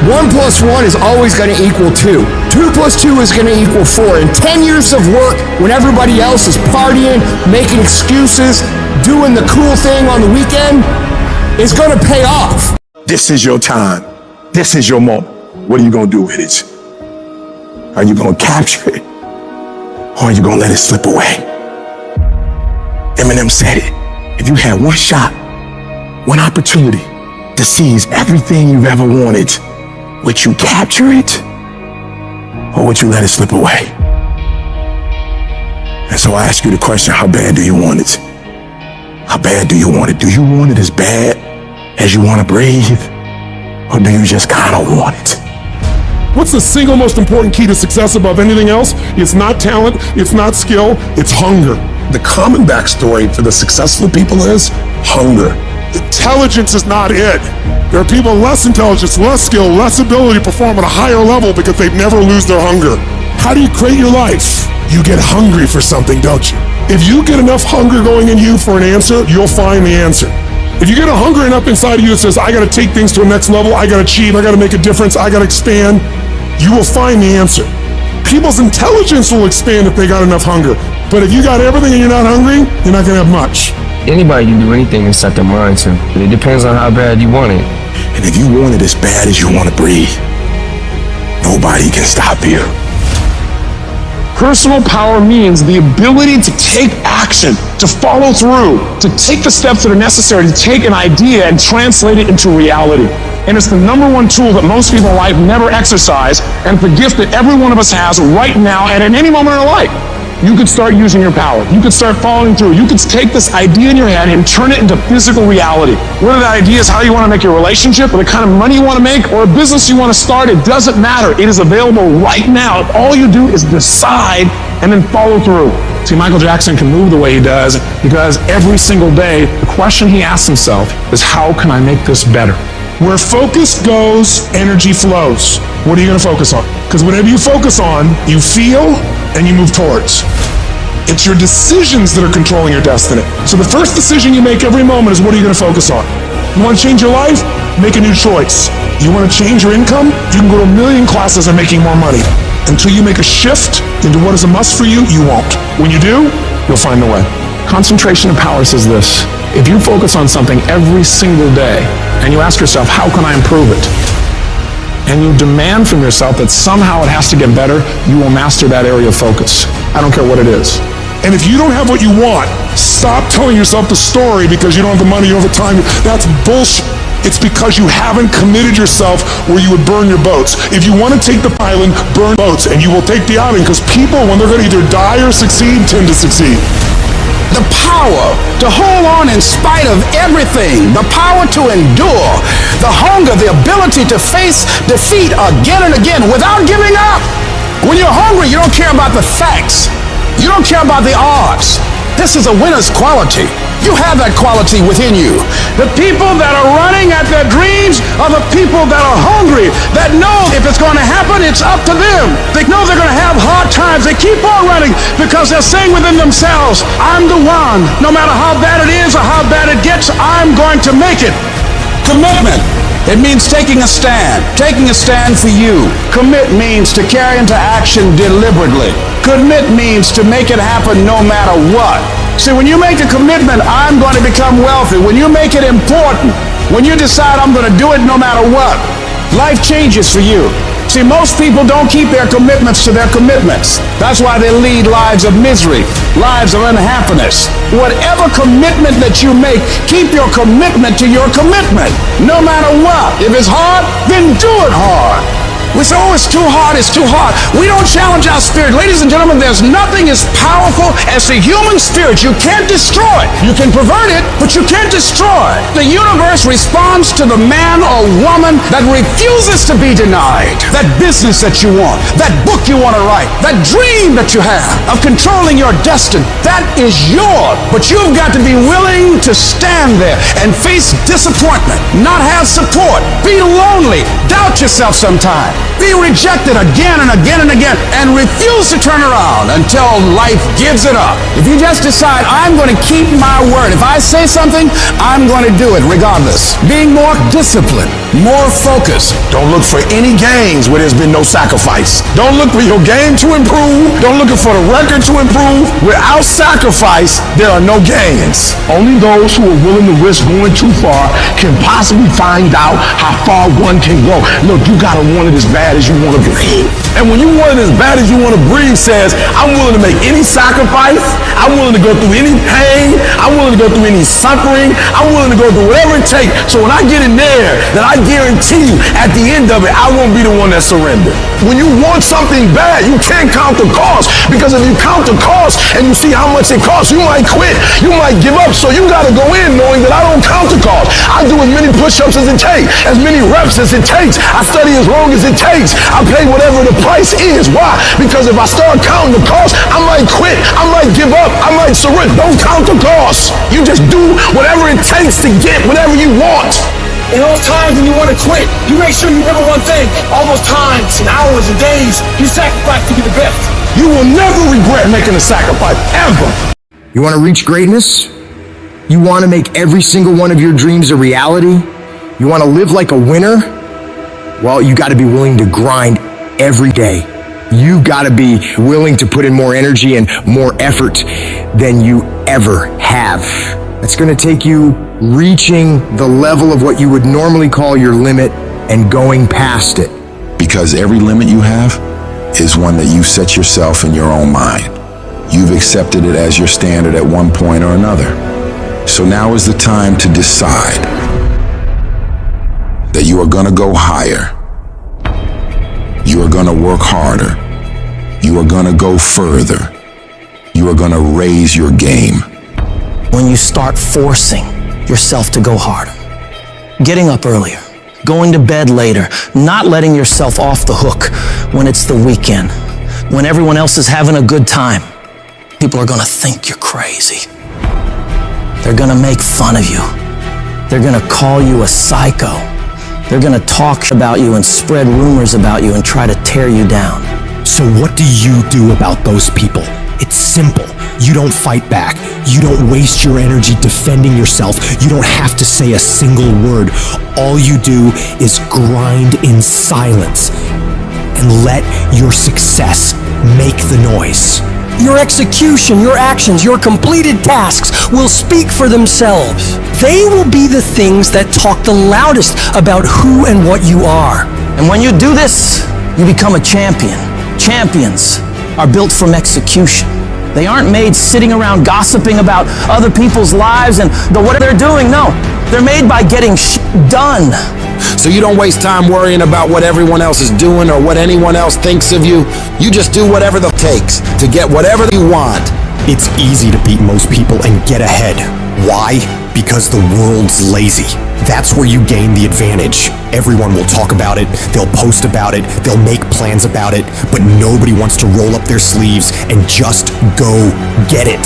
1 + 1 is always going to equal 2. 2 + 2 is going to equal 4. And 10 years of work when everybody else is partying, making excuses, doing the cool thing on the weekend is going to pay off. This is your time. This is your moment. What are you going to do with it? Are you going to capture it? Or are you going to let it slip away? Eminem said it. If you had one shot, one opportunity to seize everything you've ever wanted, would you capture it? Or would you let it slip away? And so I ask you the question, how bad do you want it? How bad do you want it? Do you want it as bad as you want to breathe? Or do you just kind of want it? What's the single most important key to success above anything else? It's not talent, it's not skill, it's hunger. The common backstory for the successful people is hunger. Intelligence is not it. There are people less intelligence, less skill, less ability to perform at a higher level because they never lose their hunger. How do you create your life? You get hungry for something, don't you? If you get enough hunger going in you for an answer, you'll find the answer. If you get a hunger enough inside of you that says, I gotta take things to a next level, I gotta achieve, I gotta make a difference, I gotta expand, you will find the answer. People's intelligence will expand if they got enough hunger. But if you got everything and you're not hungry, you're not gonna have much. Anybody can do anything and set their mind to. But it depends on how bad you want it. And if you want it as bad as you want to breathe, nobody can stop you. Personal power means the ability to take action, to follow through, to take the steps that are necessary to take an idea and translate it into reality. And it's the #1 tool that most people in life never exercise, and the gift that every one of us has right now and at any moment in our life. You could start using your power. You could start following through. You could take this idea in your head and turn it into physical reality. Whether that idea is how you want to make your relationship, or the kind of money you want to make, or a business you want to start, it doesn't matter. It is available right now. All you do is decide and then follow through. See, Michael Jackson can move the way he does because every single day, the question he asks himself is, how can I make this better? Where focus goes, energy flows. What are you going to focus on? Because whatever you focus on, you feel and you move towards. It's your decisions that are controlling your destiny. So the first decision you make every moment is, what are you going to focus on? You want to change your life? Make a new choice. You want to change your income? You can go to 1 million classes and making more money. Until you make a shift into what is a must for you, you won't. When you do, you'll find the way. Concentration of power says this: if you focus on something every single day and you ask yourself, how can I improve it? And you demand from yourself that somehow it has to get better, you will master that area of focus. I don't care what it is. And if you don't have what you want, stop telling yourself the story because you don't have the money, you don't have the time. That's bullshit. It's because you haven't committed yourself where you would burn your boats. If you want to take the island, burn boats, and you will take the island, because people, when they're going to either die or succeed, tend to succeed. The power to hold on in spite of everything, the power to endure, the hunger, the ability to face defeat again and again without giving up. When you're hungry, you don't care about the facts. You don't care about the odds. This is a winner's quality. You have that quality within you. The people that are running at their dreams are the people that are hungry, that know if it's going to happen, it's up to them. They know they're going to have hard times. They keep on running because they're saying within themselves, I'm the one. No matter how bad it is or how bad it gets, I'm going to make it. Commitment. It means taking a stand for you. Commit means to carry into action deliberately. Commit means to make it happen no matter what. See, when you make a commitment, I'm going to become wealthy. When you make it important, when you decide I'm going to do it no matter what, life changes for you. See, most people don't keep their commitments to their commitments. That's why they lead lives of misery, lives of unhappiness. Whatever commitment that you make, keep your commitment to your commitment. No matter what. If it's hard, then do it hard. We say, oh, it's too hard, it's too hard. We don't challenge our spirit. Ladies and gentlemen, there's nothing as powerful as the human spirit. You can't destroy it. You can pervert it, but you can't destroy it. The universe responds to the man or woman that refuses to be denied. That business that you want, that book you want to write, that dream that you have of controlling your destiny, that is yours. But you've got to be willing to stand there and face disappointment, not have support, be lonely, doubt yourself sometimes. Be rejected again and again and again, and refuse to turn around until life gives it up. If you just decide, I'm going to keep my word. If I say something, I'm going to do it regardless. Being more disciplined, more focused. Don't look for any gains where there's been no sacrifice. Don't look for your game to improve. Don't look for the record to improve. Without sacrifice, there are no gains. Only those who are willing to risk going too far can possibly find out how far one can go. Look, you gotta want it as bad as you want to breathe. And when you want it as bad as you want to breathe says, I'm willing to make any sacrifice. I'm willing to go through any pain. I'm willing to go through any suffering. I'm willing to go through whatever it takes. So when I get in there, then I guarantee you at the end of it, I won't be the one that surrendered. When you want something bad, you can't count the cost, because if you count the cost and you see how much it costs, you might quit. You might give up. So you got to go in knowing that I don't count the cost. I do as many push-ups as it takes, as many reps as it takes. I study as long as it takes. I pay whatever the price is. Why? Because if I start counting the cost, I might quit. I might give up. I might surrender. Don't count the cost. You just do whatever it takes to get whatever you want. In those times when you want to quit, you make sure you remember one thing. All those times and hours and days you sacrifice to be the best. You will never regret making a sacrifice, ever. You want to reach greatness? You want to make every single one of your dreams a reality? You want to live like a winner? Well, you got to be willing to grind every day. You got to be willing to put in more energy and more effort than you ever have. It's going to take you reaching the level of what you would normally call your limit and going past it. Because every limit you have is one that you set yourself in your own mind. You've accepted it as your standard at one point or another. So now is the time to decide that you are going to go higher. You are going to work harder. You are going to go further. You are going to raise your game. When you start forcing yourself to go harder, getting up earlier, going to bed later, not letting yourself off the hook when it's the weekend, when everyone else is having a good time, people are going to think you're crazy. They're going to make fun of you. They're going to call you a psycho. They're going to talk about you and spread rumors about you and try to tear you down. So what do you do about those people? It's simple. You don't fight back. You don't waste your energy defending yourself. You don't have to say a single word. All you do is grind in silence and let your success make the noise. Your execution, your actions, your completed tasks will speak for themselves. They will be the things that talk the loudest about who and what you are. And when you do this, you become a champion. Champions are built from execution. They aren't made sitting around gossiping about other people's lives and what they're doing. No, they're made by getting done. So you don't waste time worrying about what everyone else is doing or what anyone else thinks of you. You just do whatever it takes to get whatever you want. It's easy to beat most people and get ahead. Why? Because the world's lazy. That's where you gain the advantage. Everyone will talk about it, they'll post about it, they'll make plans about it, but nobody wants to roll up their sleeves and just go get it.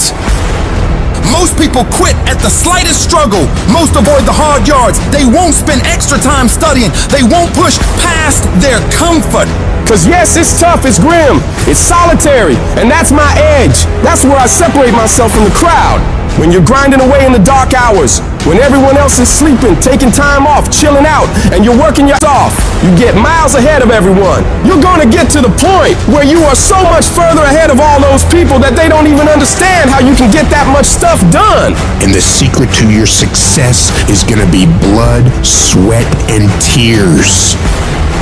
Most people quit at the slightest struggle. Most avoid the hard yards. They won't spend extra time studying. They won't push past their comfort. Cause yes, it's tough, it's grim, it's solitary, and that's my edge. That's where I separate myself from the crowd. When you're grinding away in the dark hours, when everyone else is sleeping, taking time off, chilling out, and you're working your ass off, you get miles ahead of everyone. You're gonna get to the point where you are so much further ahead of all those people that they don't even understand how you can get that much stuff done. And the secret to your success is gonna be blood, sweat, and tears.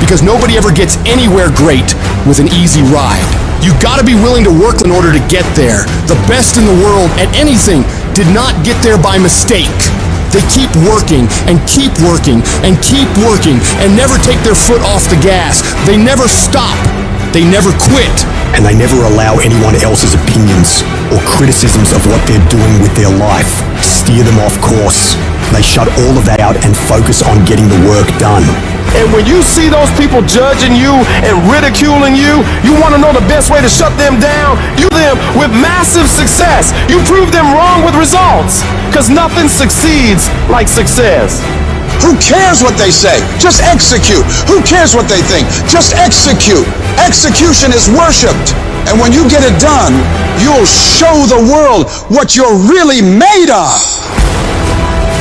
because nobody ever gets anywhere great with an easy ride. You gotta be willing to work in order to get there. The best in the world at anything did not get there by mistake. They keep working and keep working and keep working and never take their foot off the gas. They never stop. They never quit. And they never allow anyone else's opinions or criticisms of what they're doing with their life steer them off course. They shut all of that out and focus on getting the work done. And when you see those people judging you and ridiculing you, you want to know the best way to shut them down? You them with massive success. You prove them wrong with results. Because nothing succeeds like success. Who cares what they say? Just execute. Who cares what they think? Just execute. Execution is worshipped. And when you get it done, you'll show the world what you're really made of.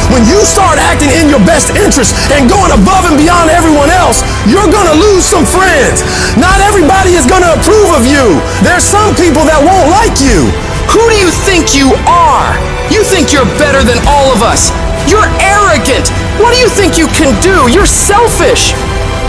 When you start acting in your best interest and going above and beyond everyone else, you're gonna lose some friends. Not everybody is gonna approve of you. There's some people that won't like you. Who do you think you are? You think you're better than all of us. You're arrogant. What do you think you can do? You're selfish.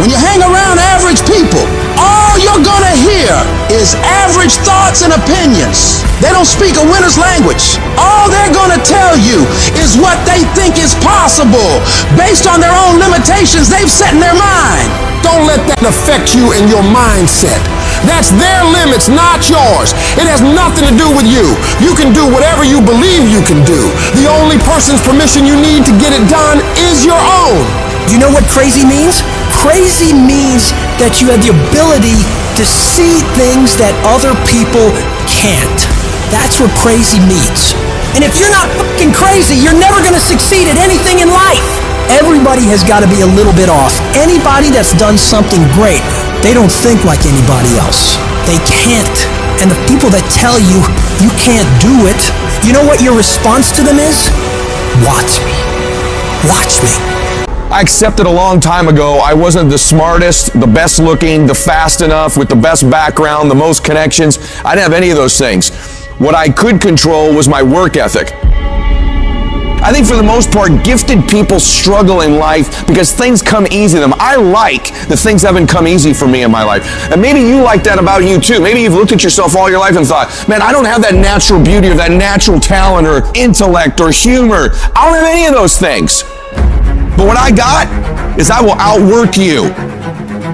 When you hang around average people, all you're gonna hear is average thoughts and opinions. They don't speak a winner's language. All they're gonna tell you is what they think is possible based on their own limitations they've set in their mind. Don't let that affect you and your mindset. That's their limits, not yours. It has nothing to do with you. You can do whatever you believe you can do. The only person's permission you need to get it done is your own. Do you know what crazy means? Crazy means that you have the ability to see things that other people can't. That's what crazy means. And if you're not fucking crazy, you're never gonna succeed at anything in life. Everybody has got to be a little bit off. Anybody that's done something great, they don't think like anybody else. They can't. And the people that tell you you can't do it, you know what your response to them is? Watch me. Watch me. I accepted a long time ago I wasn't the smartest, the best looking, the fast enough, with the best background, the most connections. I didn't have any of those things. What I could control was my work ethic. I think for the most part, gifted people struggle in life because things come easy to them. I like the things haven't come easy for me in my life. And maybe you like that about you too. Maybe you've looked at yourself all your life and thought, man, I don't have that natural beauty or that natural talent or intellect or humor. I don't have any of those things. But what I got is I will outwork you.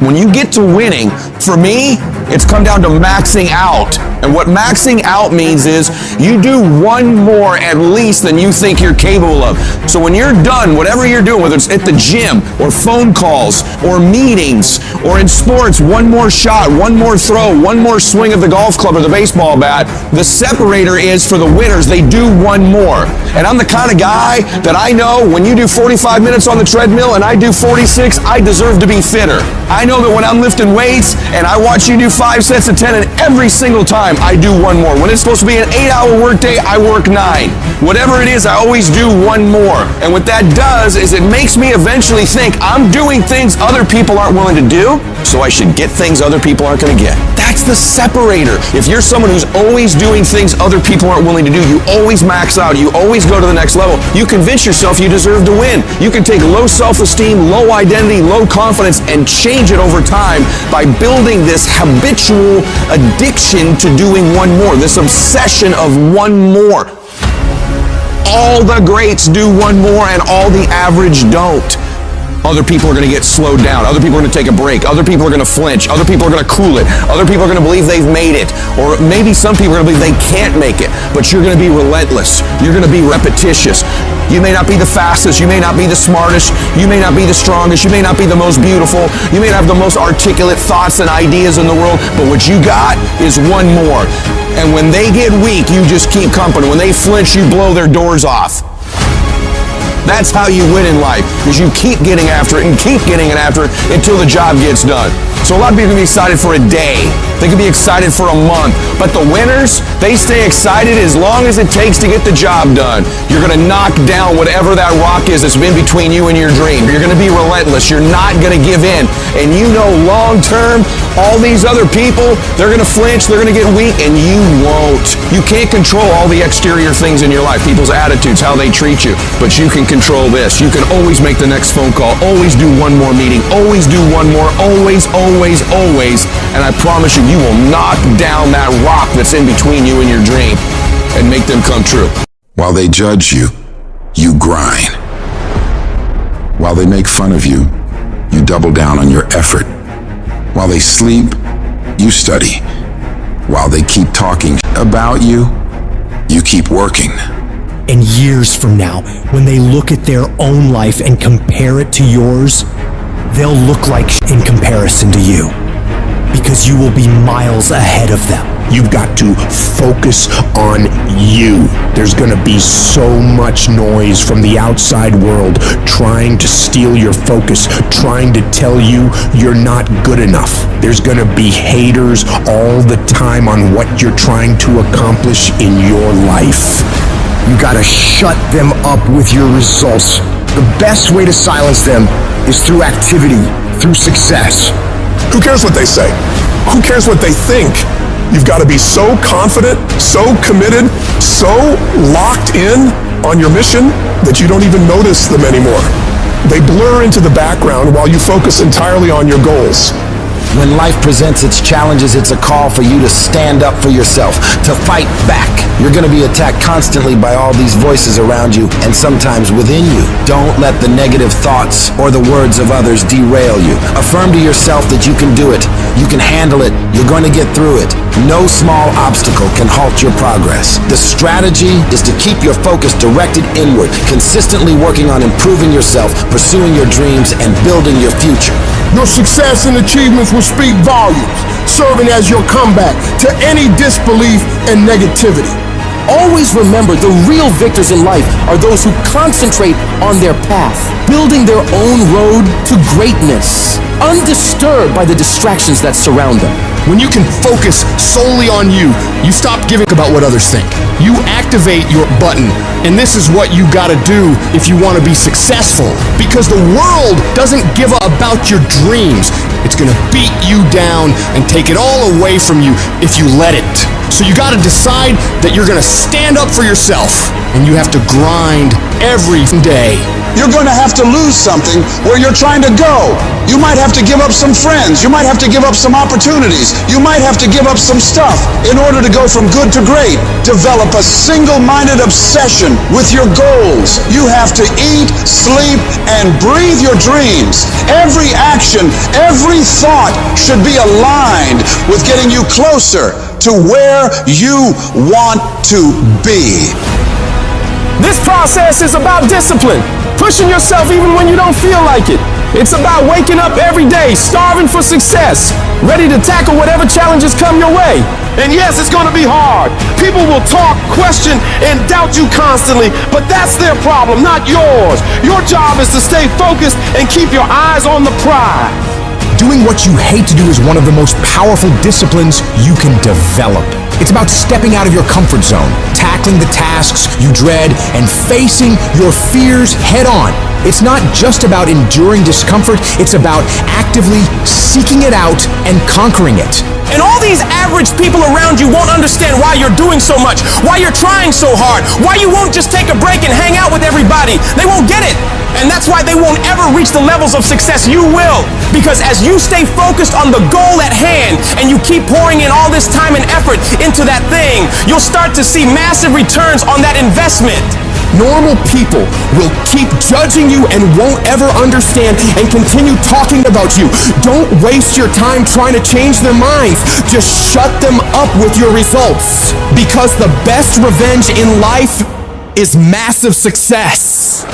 When you get to winning, for me, it's come down to maxing out. And what maxing out means is you do one more at least than you think you're capable of. So when you're done, whatever you're doing, whether it's at the gym or phone calls or meetings or in sports, one more shot, one more throw, one more swing of the golf club or the baseball bat, the separator is for the winners, they do one more. And I'm the kind of guy that I know when you do 45 minutes on the treadmill and I do 46, I deserve to be fitter. I know that when I'm lifting weights and I watch you do 5 sets of 10 and every single time I do one more. When it's supposed to be an 8-hour workday, I work 9. Whatever it is, I always do one more. And what that does is it makes me eventually think I'm doing things other people aren't willing to do, so I should get things other people aren't going to get. That's the separator. If you're someone who's always doing things other people aren't willing to do, you always max out, you always go to the next level, you convince yourself you deserve to win. You can take low self-esteem, low identity, low confidence, and change it over time by building this habitual addiction to doing one more, this obsession of one more. All the greats do one more and all the average don't. Other people are going to get slowed down. Other people are going to take a break. Other people are going to flinch. Other people are going to cool it. Other people are going to believe they've made it. Or maybe some people are going to believe they can't make it. But you're going to be relentless. You're going to be repetitious. You may not be the fastest. You may not be the smartest. You may not be the strongest. You may not be the most beautiful. You may not have the most articulate thoughts and ideas in the world. But what you got is one more. And when they get weak, you just keep company. When they flinch, you blow their doors off. That's how you win in life, because you keep getting after it and keep getting it after it until the job gets done. So a lot of people can be excited for a day. They can be excited for a month. But the winners, they stay excited as long as it takes to get the job done. You're going to knock down whatever that rock is that's been between you and your dream. You're going to be relentless. You're not going to give in. And you know long term, all these other people, they're going to flinch, they're going to get weak, and you won't. You can't control all the exterior things in your life, people's attitudes, how they treat you. But you can control this. You can always make the next phone call, always do one more meeting, always do one more, always, always, always. And I promise you, you will knock down that rock that's in between you and your dream and make them come true. While they judge you, you grind. While they make fun of you, you double down on your effort. While they sleep, you study. While they keep talking about you, you keep working. And years from now, when they look at their own life and compare it to yours, they'll look like in comparison to you. Because you will be miles ahead of them. You've got to focus on you. There's gonna be so much noise from the outside world trying to steal your focus, trying to tell you you're not good enough. There's gonna be haters all the time on what you're trying to accomplish in your life. You gotta shut them up with your results. The best way to silence them is through activity, through success. Who cares what they say? Who cares what they think? You've got to be so confident, so committed, so locked in on your mission that you don't even notice them anymore. They blur into the background while you focus entirely on your goals. When life presents its challenges, it's a call for you to stand up for yourself, to fight back. You're going to be attacked constantly by all these voices around you and sometimes within you. Don't let the negative thoughts or the words of others derail you. Affirm to yourself that you can do it. You can handle it. You're going to get through it. No small obstacle can halt your progress. The strategy is to keep your focus directed inward, consistently working on improving yourself, pursuing your dreams, and building your future. Your success and achievements will speak volumes, serving as your comeback to any disbelief and negativity. Always remember, the real victors in life are those who concentrate on their path, building their own road to greatness, undisturbed by the distractions that surround them. When you can focus solely on you, you stop giving about what others think. You activate your button, and this is what you gotta do if you wanna be successful. Because the world doesn't give a about your dreams. It's gonna beat you down and take it all away from you if you let it. So you gotta decide that you're gonna stand up for yourself, and you have to grind every day. You're going to have to lose something where you're trying to go. You might have to give up some friends. You might have to give up some opportunities. You might have to give up some stuff in order to go from good to great. Develop a single-minded obsession with your goals. You have to eat, sleep, and breathe your dreams. Every action, every thought should be aligned with getting you closer to where you want to be. This process is about discipline, pushing yourself even when you don't feel like it. It's about waking up every day, starving for success, ready to tackle whatever challenges come your way. And yes, it's going to be hard. People will talk, question, and doubt you constantly, but that's their problem, not yours. Your job is to stay focused and keep your eyes on the prize. Doing what you hate to do is one of the most powerful disciplines you can develop. It's about stepping out of your comfort zone, tackling the tasks you dread, and facing your fears head on. It's not just about enduring discomfort, it's about actively seeking it out and conquering it. And all these average people around you won't understand why you're doing so much, why you're trying so hard, why you won't just take a break and hang out with everybody. They won't get it. And that's why they won't ever reach the levels of success you will. Because as you stay focused on the goal at hand and you keep pouring in all this time and effort into that thing, you'll start to see massive returns on that investment. Normal people will keep judging you and won't ever understand and continue talking about you. Don't waste your time trying to change their minds. Just shut them up with your results. Because the best revenge in life is massive success.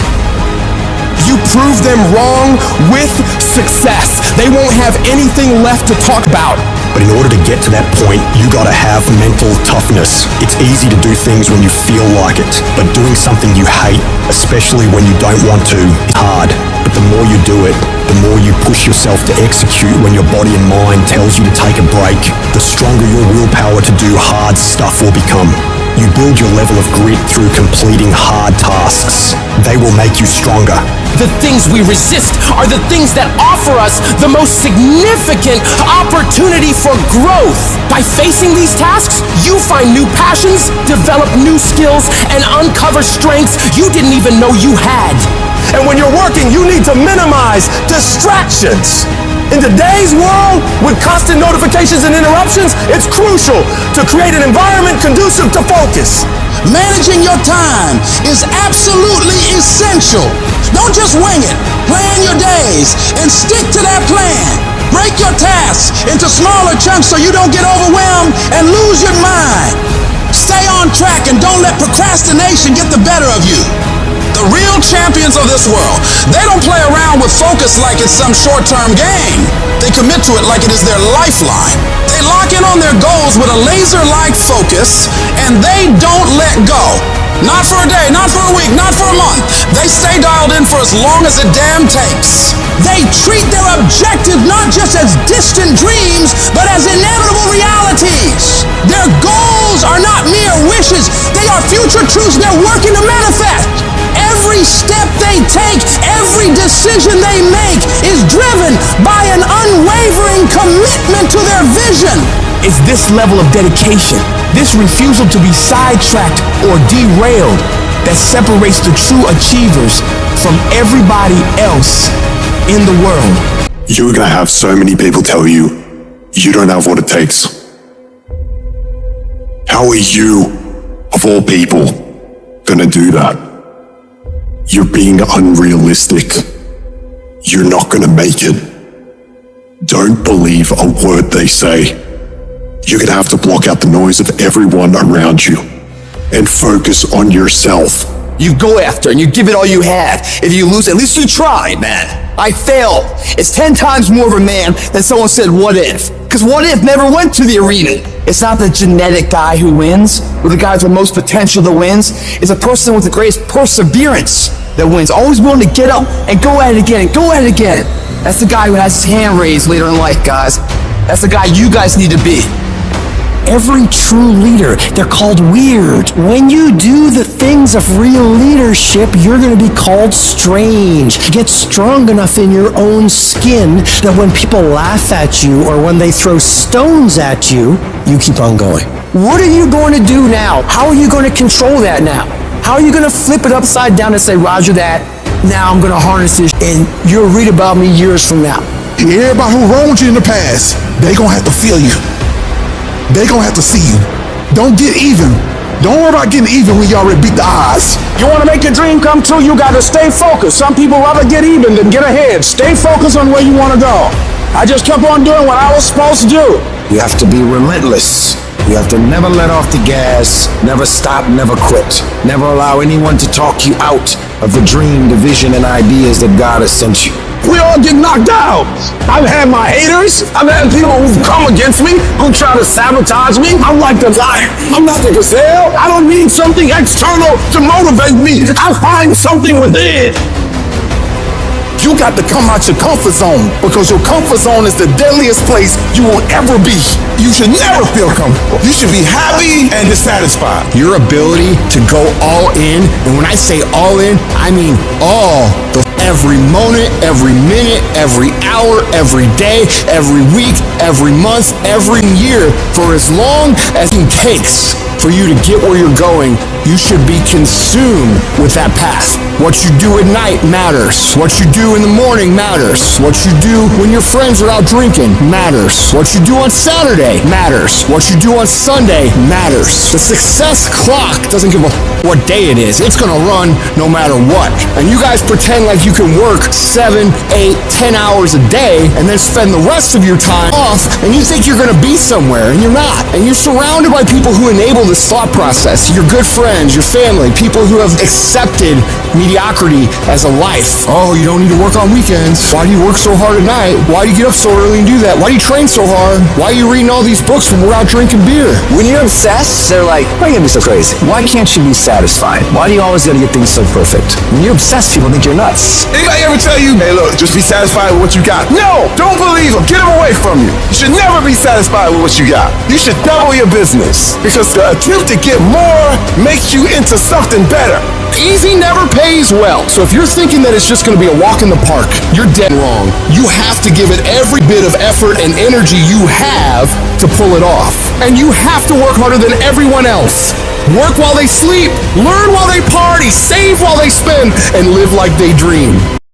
You prove them wrong with success. They won't have anything left to talk about. But in order to get to that point, you gotta have mental toughness. It's easy to do things when you feel like it, but doing something you hate, especially when you don't want to, is hard. But the more you do it, the more you push yourself to execute when your body and mind tells you to take a break, the stronger your willpower to do hard stuff will become. You build your level of grit through completing hard tasks. They will make you stronger. The things we resist are the things that offer us the most significant opportunity for growth. By facing these tasks, you find new passions, develop new skills, and uncover strengths you didn't even know you had. And when you're working, you need to minimize distractions. In today's world, with constant notifications and interruptions, it's crucial to create an environment conducive to focus. Managing your time is absolutely essential. Don't just wing it. Plan your days and stick to that plan. Break your tasks into smaller chunks so you don't get overwhelmed and lose your mind. Stay on track and don't let procrastination get the better of you. The real champions of this world, they don't play around with focus like it's some short-term game. They commit to it like it is their lifeline. They lock in on their goals with a laser-like focus, and they don't let go. Not for a day, not for a week, not for a month. They stay dialed in for as long as it damn takes. They treat their objective not just as distant dreams, but as inevitable realities. Their goals are not mere wishes. They are future truths they're working to manifest. Every step they take, every decision they make is driven by an unwavering commitment to their vision. It's this level of dedication, this refusal to be sidetracked or derailed, that separates the true achievers from everybody else in the world. You're gonna have so many people tell you, you don't have what it takes. How are you, of all people, gonna do that? You're being unrealistic. You're not gonna make it. Don't believe a word they say. You're gonna have to block out the noise of everyone around you and focus on yourself. You go after and you give it all you have. If you lose, at least you tried, man. I failed. It's 10 times more of a man than someone said, what if? Because what if never went to the arena. It's not the genetic guy who wins, or the guy with the most potential that wins. It's a person with the greatest perseverance that wins. Always willing to get up and go at it again and go at it again. That's the guy who has his hand raised later in life, guys. That's the guy you guys need to be. Every true leader, they're called weird. When you do the things of real leadership, you're going to be called strange. Get strong enough in your own skin that when people laugh at you or when they throw stones at you, you keep on going. What are you going to do now? How are you going to control that now? How are you going to flip it upside down and say, Roger that, now I'm going to harness this, and you'll read about me years from now. Everybody who wronged you in the past, they gonna have to feel you. They gonna have to see you. Don't get even. Don't worry about getting even when you already beat the odds. You want to make your dream come true, you got to stay focused. Some people rather get even than get ahead. Stay focused on where you want to go. I just kept on doing what I was supposed to do. You have to be relentless. You have to never let off the gas, never stop, never quit. Never allow anyone to talk you out of the dream, the vision, and ideas that God has sent you. We all get knocked out. I've had my haters. I've had people who've come against me, who try to sabotage me. I'm like the lion. I'm not the gazelle. I don't need something external to motivate me. I find something within. You got to come out your comfort zone, because your comfort zone is the deadliest place you will ever be. You should never feel comfortable. You should be happy and dissatisfied. Your ability to go all in, and when I say all in, I mean all the every moment, every minute, every hour, every day, every week, every month, every year, for as long as it takes for you to get where you're going. You should be consumed with that path. What you do at night matters. What you do in the morning matters. What you do when your friends are out drinking matters. What you do on Saturday matters. What you do on Sunday matters. The success clock doesn't give a what day it is. It's gonna run no matter what. And you guys pretend like you can can work 7, 8, 10 hours a day and then spend the rest of your time off, and you think you're gonna be somewhere, and you're not. And you're surrounded by people who enable this thought process. Your good friends, your family, people who have accepted mediocrity as a life. Oh, you don't need to work on weekends. Why do you work so hard at night? Why do you get up so early and do that? Why do you train so hard? Why are you reading all these books when we're out drinking beer? When you're obsessed, they're like, why are you gonna be so crazy? Why can't you be satisfied? Why do you always gotta get things so perfect? When you're obsessed, people think you're nuts. Anybody ever tell you, hey look, just be satisfied with what you got? No! Don't believe them. Get them away from you. You should never be satisfied with what you got. You should double your business. Because the attempt to get more makes you into something better. Easy never pays well. So if you're thinking that it's just gonna be a walk in the park, you're dead wrong. You have to give it every bit of effort and energy you have to pull it off. And you have to work harder than everyone else. Work while they sleep, learn while they party, save while they spend, and live like they dream.